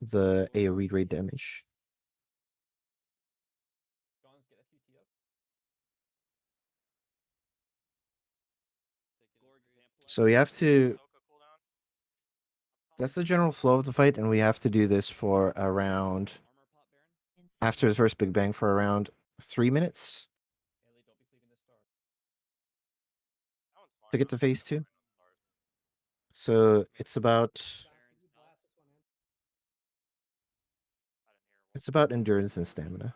Speaker 1: the AoE raid damage.
Speaker 5: Gons, get FUT up.
Speaker 8: Gorg vamp left.
Speaker 1: So we have to.
Speaker 10: Soka cooldown.
Speaker 1: That's the general flow of the fight, and we have to do this for around
Speaker 8: Armor pop Baron.
Speaker 1: after the first Big Bang for around 3 minutes
Speaker 5: Ellie, don't be cleaving this star.
Speaker 10: That one's smart
Speaker 1: to get
Speaker 10: though.
Speaker 1: to phase 2.
Speaker 10: Right on the stars.
Speaker 1: So it's about
Speaker 8: Baron's
Speaker 1: It's about endurance and stamina.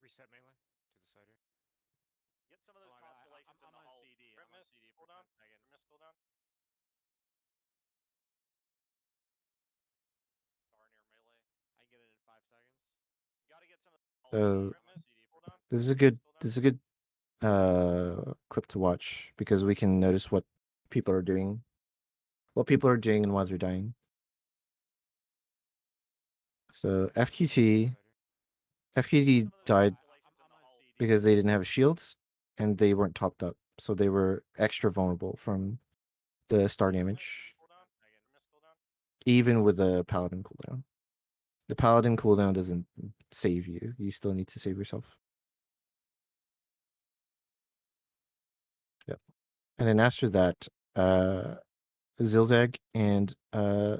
Speaker 9: Reset melee to the side here.
Speaker 10: Get some of those constellations in the hole. Crit miss, cooldown. Crit miss, cooldown. Darn near melee. I can get it in 5 seconds. You gotta get some of the
Speaker 1: So
Speaker 10: crit miss, cooldown.
Speaker 1: this is a good clip to watch because we can notice what people are doing, and why they're dying. So FQT died because they didn't have shields and they weren't topped up, so they were extra vulnerable from the star damage, even with the paladin cooldown. The paladin cooldown doesn't save you. You still need to save yourself. Yep. And then after that, Zilzag and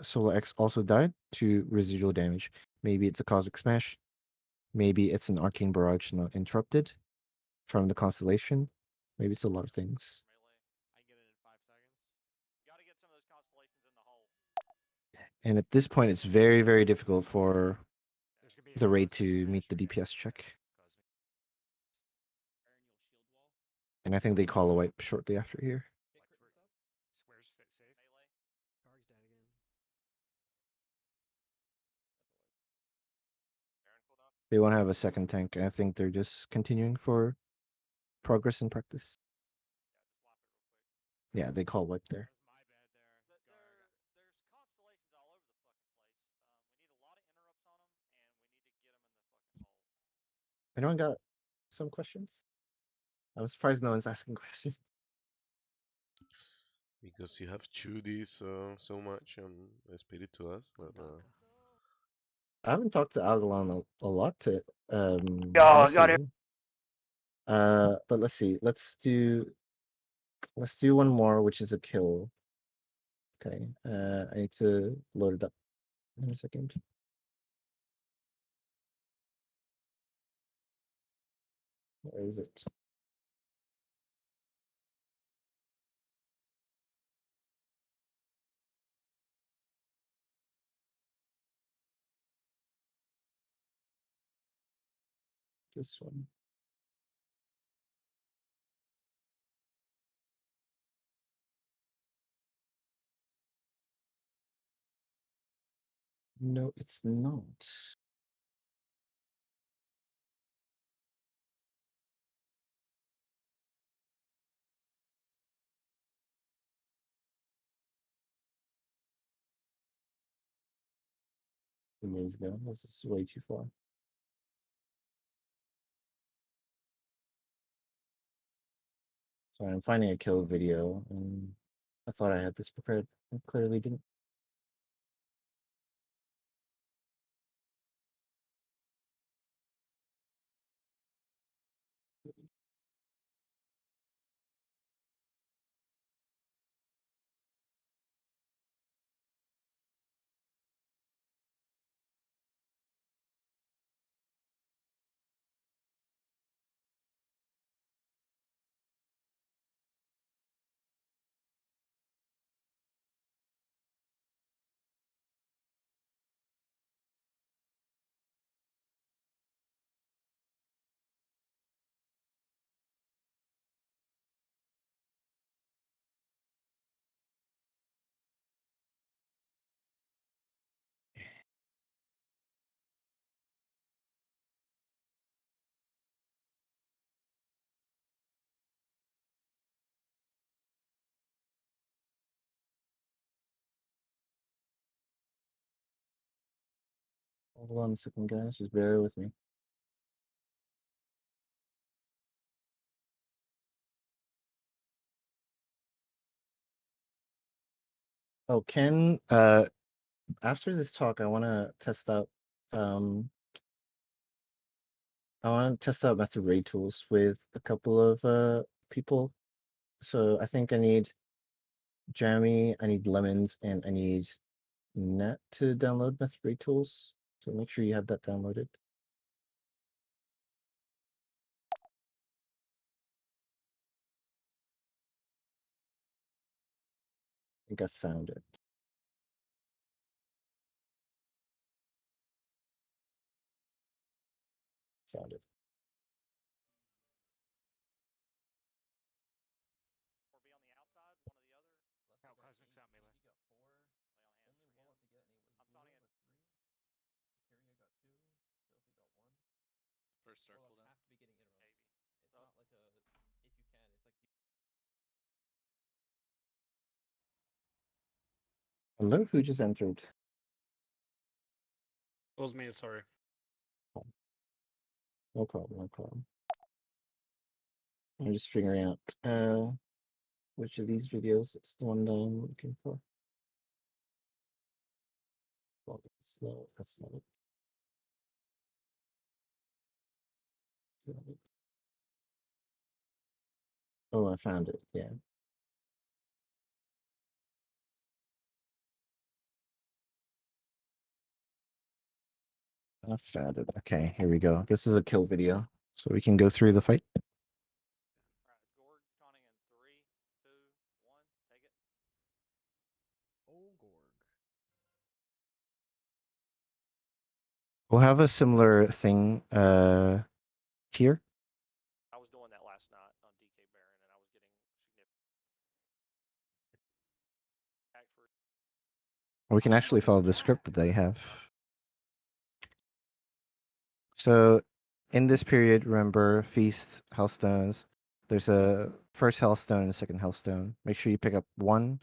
Speaker 1: Solar X also died to residual damage. Maybe it's a Cosmic Smash. Maybe it's an Arcane Barrage not interrupted from the constellation. Maybe it's a lot of things.
Speaker 10: I can get it in 5 seconds. You gotta get some of those constellations in the hole.
Speaker 1: And at this point, it's very, very difficult for
Speaker 9: There's gonna be a
Speaker 1: the raid
Speaker 9: Cosmic
Speaker 1: to meet
Speaker 9: Smash
Speaker 1: the
Speaker 9: here, guys.
Speaker 1: DPS check.
Speaker 9: Cosmic.
Speaker 8: Baron, you'll shield wall.
Speaker 1: And I think they call a wipe shortly after here.
Speaker 9: Squares fit safe.
Speaker 10: Melee.
Speaker 8: Karg's dead again.
Speaker 10: Baron cooldown.
Speaker 1: They won't have a second tank. I think they're just continuing for progress and practice.
Speaker 10: Yeah, just swap it real quick.
Speaker 1: Yeah, they call wipe there.
Speaker 10: That was my bad there. There's constellations all over the fucking place. We need a lot of interrupts on them, and we need to get them in the fucking hole.
Speaker 1: Anyone got some questions? I'm surprised no one's asking questions.
Speaker 2: Because you have chewed this so much and spit it to us. That,
Speaker 1: I haven't talked to Agalon a lot to
Speaker 4: Y'all,
Speaker 1: honestly. But let's see. Let's do one more, which is a kill. Okay. I need to load it up in a second. Where is it? This one. No, it's not. Years ago. This is way too far. Sorry, I'm finding a kill video, and I thought I had this prepared. I clearly didn't. Hold on a second, guys. Just bear with me. Oh, Ken, after this talk, I want to test out, method raid tools with a couple of people. So I think I need Jammy, I need Lemons, and I need Nat to download method raid tools. So make sure you have that downloaded. I think I found it. Found it.
Speaker 10: Or be on the outside, one or the other.
Speaker 9: Out Cosmic's out melee.
Speaker 5: You got 4.
Speaker 10: Lay on hands
Speaker 5: Only
Speaker 10: for him.
Speaker 5: Wotlk to get, and it was
Speaker 10: I'm
Speaker 5: Blue
Speaker 10: Tony
Speaker 5: with 3. Materia got 2. Filthy got 1.
Speaker 11: First start
Speaker 5: Warlocks
Speaker 11: cooldown.
Speaker 5: have to be getting interrupts.
Speaker 10: KB.
Speaker 5: It's
Speaker 10: So-
Speaker 5: not like a if you can. It's like you.
Speaker 1: Hello, who just entered?
Speaker 11: It was me, sorry.
Speaker 1: No problem, no problem. I'm just figuring out which of these videos is the one that I'm looking for. Well, that's not it. That's not it. Oh, I found it, yeah. I found it. Okay, here we go. This is a kill video, so we can go through the fight.
Speaker 10: Alright, Gorg counting in 3, 2, 1. Take it.
Speaker 8: Oh, Gorg.
Speaker 1: We'll have a similar thing here.
Speaker 10: I was doing that last night on DK Baron, and I was getting significant. Back for
Speaker 1: We can actually follow the script that they have. So in this period, remember, feast, hellstones. There's a first hellstone and a second hellstone. Make sure you pick up one,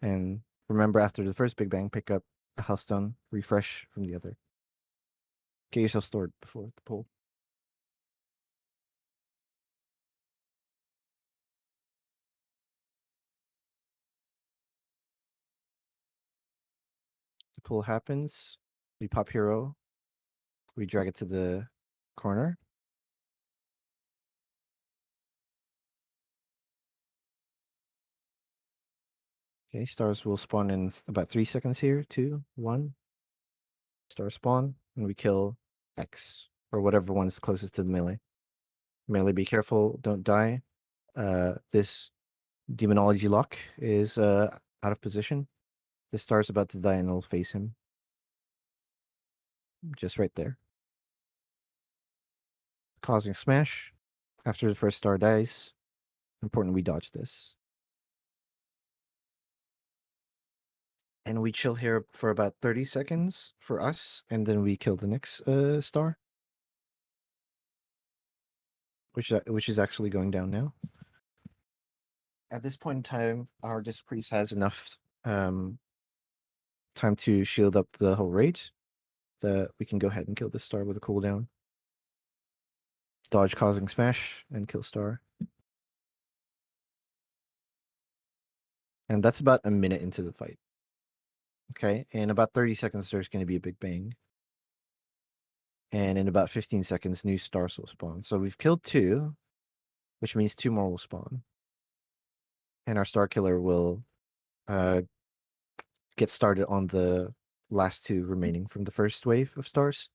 Speaker 1: and remember after the first Big Bang, pick up a hellstone, refresh from the other. Get yourself stored before the pull. The pull happens. We pop hero. We drag it to the corner. Okay, stars will spawn in about 3 seconds here. 2, 1. Star spawn, and we kill X, or whatever one is closest to the melee. Melee, be careful, don't die. This demonology lock is out of position. The star's about to die and it'll face him. Just right there. Causing smash. After the first star dies. Important we dodge this. And we chill here for about 30 seconds for us, and then we kill the next star. Which is actually going down now. At this point in time, our Disc Priest has enough time to shield up the whole raid that we can go ahead and kill this star with a cooldown. Dodge causing smash and kill star. And that's about a minute into the fight. Okay, in about 30 seconds, there's going to be a big bang. And in about 15 seconds, new stars will spawn. So we've killed 2, which means 2 more will spawn. And our star killer will get started on the last 2 remaining from the first wave of stars.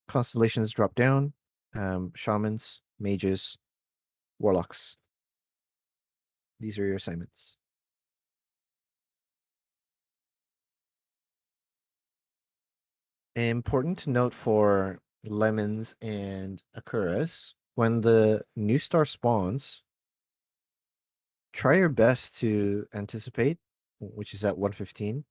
Speaker 1: Constellations drop down. Shamans, mages, warlocks. These are your assignments. Important to note for lemons and akuras, when the new star spawns, try your best to anticipate, which is at 115,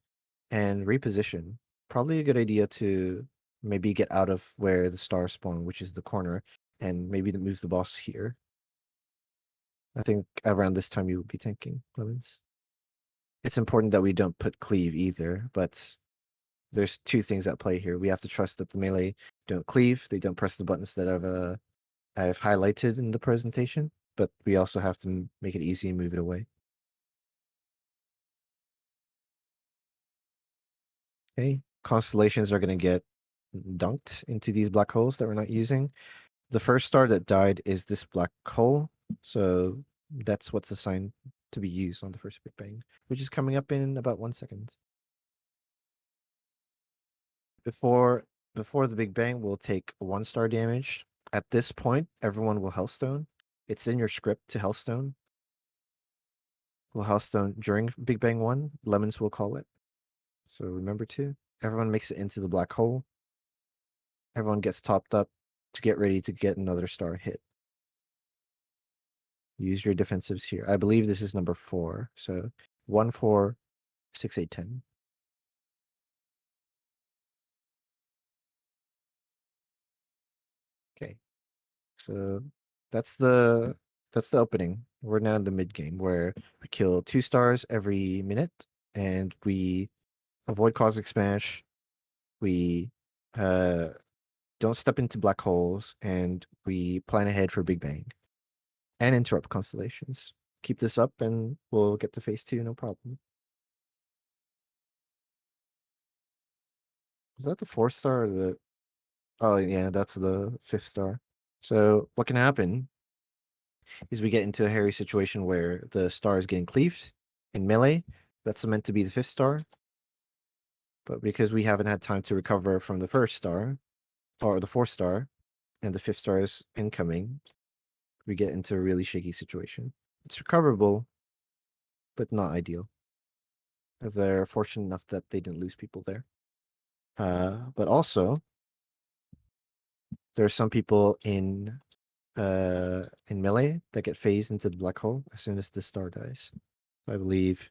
Speaker 1: and reposition. Probably a good idea to maybe get out of where the star spawn, which is the corner, and maybe to move the boss here. I think around this time you will be tanking lemons. It's important that we don't put cleave either, but there's 2 things at play here. We have to trust that the melee don't cleave, they don't press the buttons that I've highlighted in the presentation, but we also have to make it easy and move it away. Okay, constellations are going to get dunked into these black holes that we're not using. The first star that died is this black hole, so that's what's assigned to be used on the first Big Bang, which is coming up in about 1 second. Before the Big Bang, we'll take 1 star damage. At this point, everyone will Hellstone. It's in your script to Hellstone. We'll Hellstone during Big Bang 1. Lemons will call it. So remember to. Everyone makes it into the black hole. Everyone gets topped up to get ready to get another star hit. Use your defensives here. I believe this is number 4. So 1, 4, 6, 8, 10. Okay. So that's the opening. We're now in the mid game where we kill 2 stars every minute and we avoid Cosmic Smash. We don't step into black holes and we plan ahead for Big Bang and interrupt constellations. Keep this up and we'll get to phase 2, no problem. Is that the 4th star or the... Oh, yeah, that's the 5th star. So what can happen is we get into a hairy situation where the star is getting cleaved in melee. That's meant to be the 5th star. But because we haven't had time to recover from the 1st star, or the 4th star, and the 5th star is incoming, we get into a really shaky situation. It's recoverable, but not ideal. They're fortunate enough that they didn't lose people there. But also, there are some people in melee that get phased into the black hole as soon as the star dies. I believe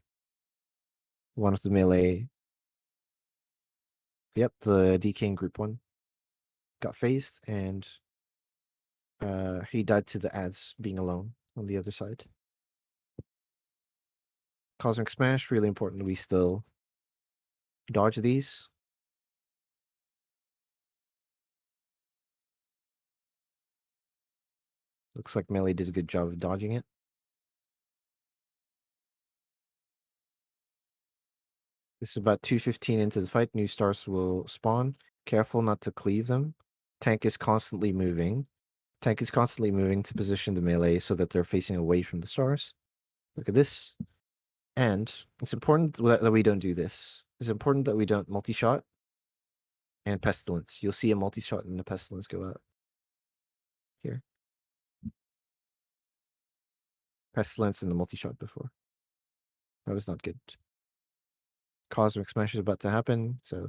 Speaker 1: one of the melee, yep, the DK in group 1 got phased and he died to the ads being alone on the other side. Cosmic Smash, really important we still dodge these. Looks like melee did a good job of dodging it. This is about 2:15 into the fight. New stars will spawn. Careful not to cleave them. Tank is constantly moving. Tank is constantly moving to position the melee so that they're facing away from the stars. Look at this. And it's important that we don't do this. It's important that we don't multi-shot and pestilence. You'll see a multi-shot and a pestilence go out. Here. Pestilence and the multi-shot before. That was not good. Cosmic Smash is about to happen, so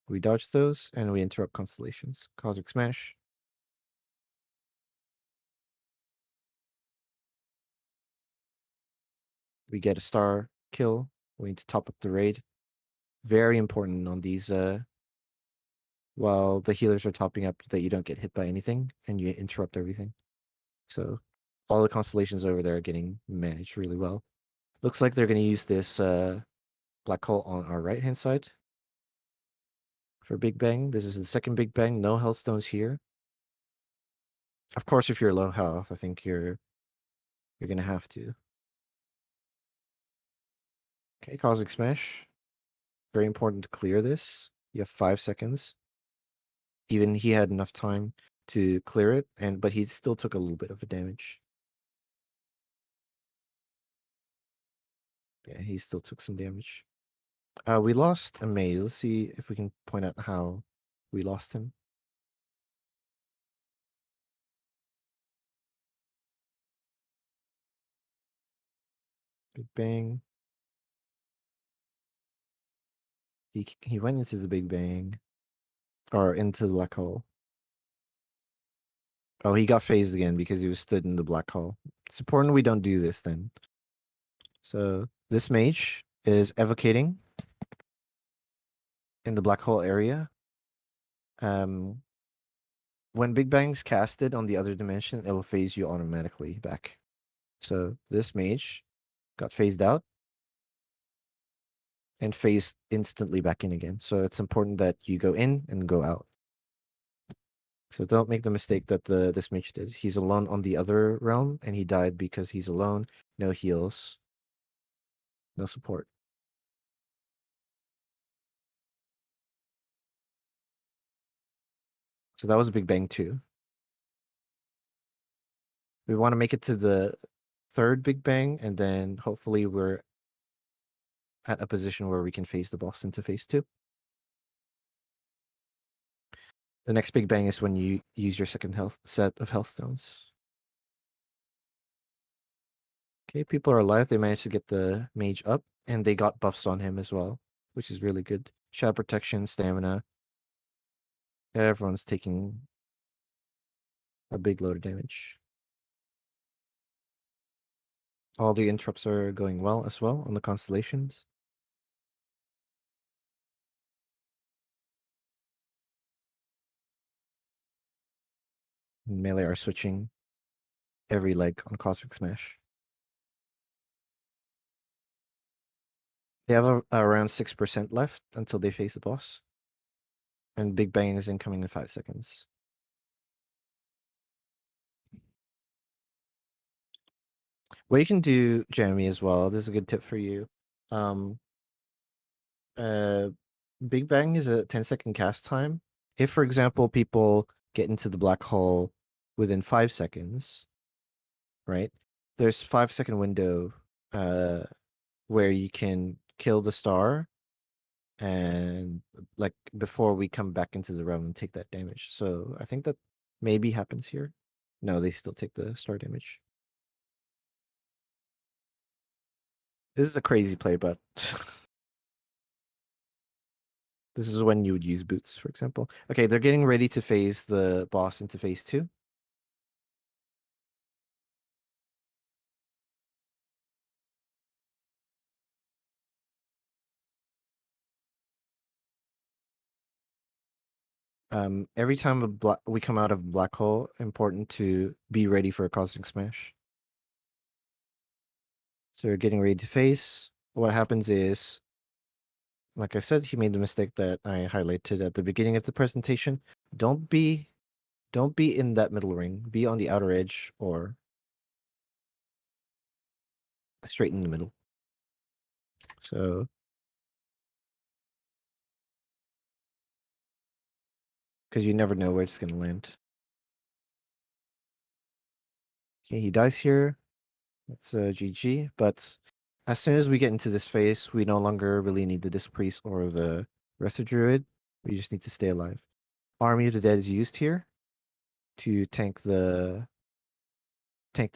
Speaker 1: we dodge those and we interrupt constellations. Cosmic Smash. We get a star kill. We need to top up the raid. Very important on these while the healers are topping up that you don't get hit by anything and you interrupt everything. So all the constellations over there are getting managed really well. Looks like they're going to use this black hole on our right hand side for Big Bang. This is the second Big Bang. No Hellstones here. Of course, if you're low health, I think you're going to have to. Okay, Cosmic Smash. Very important to clear this. You have 5 seconds. Even he had enough time to clear it, but he still took a little bit of a damage. Yeah, he still took some damage. We lost a maze. Let's see if we can point out how we lost him. Big Bang. He went into the Big Bang. Or into the black hole. Oh, he got phased again because he was stood in the black hole. It's important we don't do this then. So this mage is evocating in the black hole area. When Big Bang's casted on the other dimension, it will phase you automatically back. So this mage got phased out and phased instantly back in again. So it's important that you go in and go out. So don't make the mistake that this mage did. He's alone on the other realm, and he died because he's alone. No heals. No support. So that was a Big Bang too. We want to make it to the 3rd Big Bang, and then hopefully we're at a position where we can phase the boss into phase 2. The next Big Bang is when you use your second set of health stones. Okay, people are alive. They managed to get the mage up, and they got buffs on him as well, which is really good. Shadow protection, stamina. Everyone's taking a big load of damage. All the interrupts are going well as well on the constellations. Melee are switching every leg on Cosmic Smash. They have around 6% left until they face the boss. And Big Bang is incoming in 5 seconds. What you can do, Jeremy, as well, this is a good tip for you. Um, Big Bang is a 10-second cast time. If, for example, people get into the black hole within 5 seconds, right? There's 5-second window where you can kill the star and like before we come back into the realm and take that damage. So I think that maybe happens here. No, they still take the star damage. This is a crazy play, but this is when you would use boots, for example. Okay, they're getting ready to phase the boss into phase 2. Every time we come out of black hole, important to be ready for a cosmic smash. So we're getting ready to face. What happens is, like I said, he made the mistake that I highlighted at the beginning of the presentation. Don't be in that middle ring. Be on the outer edge or straight in the middle. So because you never know where it's gonna land. Okay, he dies here. That's GG. But as soon as we get into this phase, we no longer really need the Disc Priest or the Resto Druid. We just need to stay alive. Army of the Dead is used here to tank the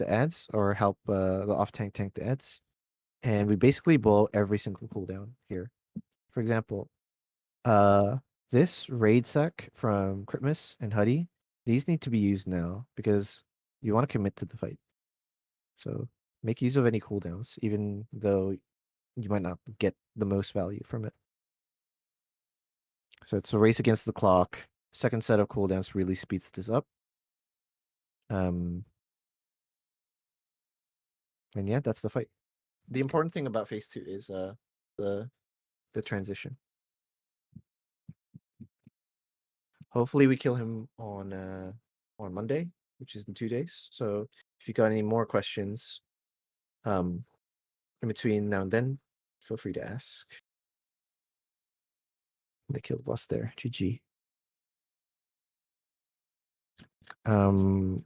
Speaker 1: ads or help the off tank the ads. And we basically blow every single cooldown here. For example, this raid sack from Christmas and Huddy, these need to be used now because you want to commit to the fight. So make use of any cooldowns, even though you might not get the most value from it. So it's a race against the clock. Second set of cooldowns really speeds this up. And yeah, that's the fight. The important thing about phase 2 is the transition. Hopefully we kill him on Monday, which is in 2 days. So if you got any more questions in between now and then, feel free to ask. They killed the boss there. GG. One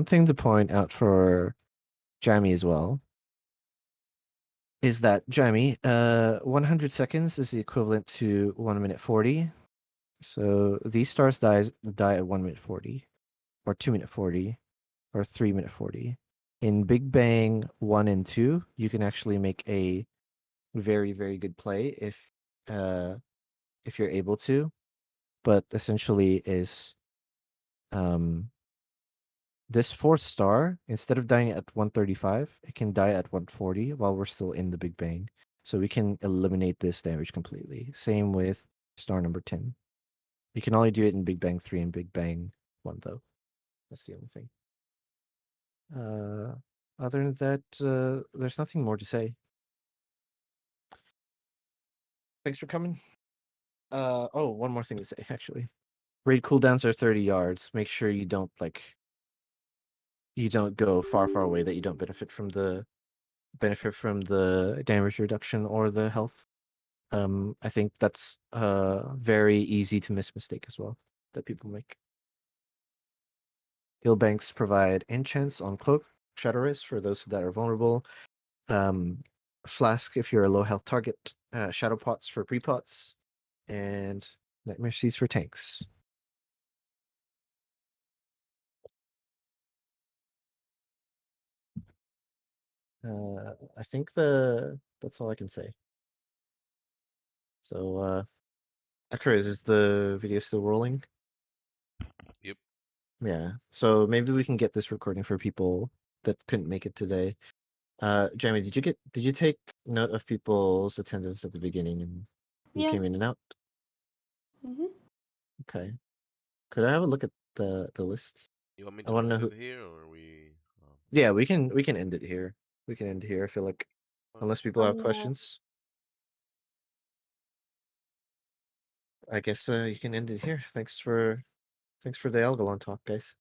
Speaker 1: thing to point out for Jamie as well is that Jamie, 100 seconds is the equivalent to 1 minute 40. So these stars die at 1 minute 40, or 2 minute 40, or 3 minute 40. In Big Bang 1 and 2, you can actually make a very, very good play if you're able to, but essentially is this fourth star, instead of dying at 135, it can die at 140 while we're still in the Big Bang. So we can eliminate this damage completely. Same with star number 10. You can only do it in Big Bang 3 and Big Bang 1, though. That's the only thing. Other than that, there's nothing more to say. Thanks for coming. Oh, one more thing to say, actually. Raid cooldowns are 30 yards. Make sure you don't go far, far away that you don't benefit from the damage reduction or the health. I think that's very easy to miss mistake as well that people make. Heal banks provide enchants on cloak, shadow rays for those that are vulnerable. Flask if you're a low health target. Shadow pots for pre-pots, and nightmare seeds for tanks. I think that's all I can say. So, Akariz, is the video still rolling? Yeah. So maybe we can get this recording for people that couldn't make it today. Jamie, did you take note of people's attendance at the beginning and who
Speaker 3: Yeah.
Speaker 1: came in and out?
Speaker 3: Mhm.
Speaker 1: Okay. Could I have a look at the list?
Speaker 2: You want me
Speaker 1: I
Speaker 2: to
Speaker 1: want to know
Speaker 2: end
Speaker 1: who.
Speaker 2: it here, or we?
Speaker 1: Yeah, we can end it here. We can end here. I feel like unless people have questions, I guess you can end it here. Thanks for the Algalon talk, guys.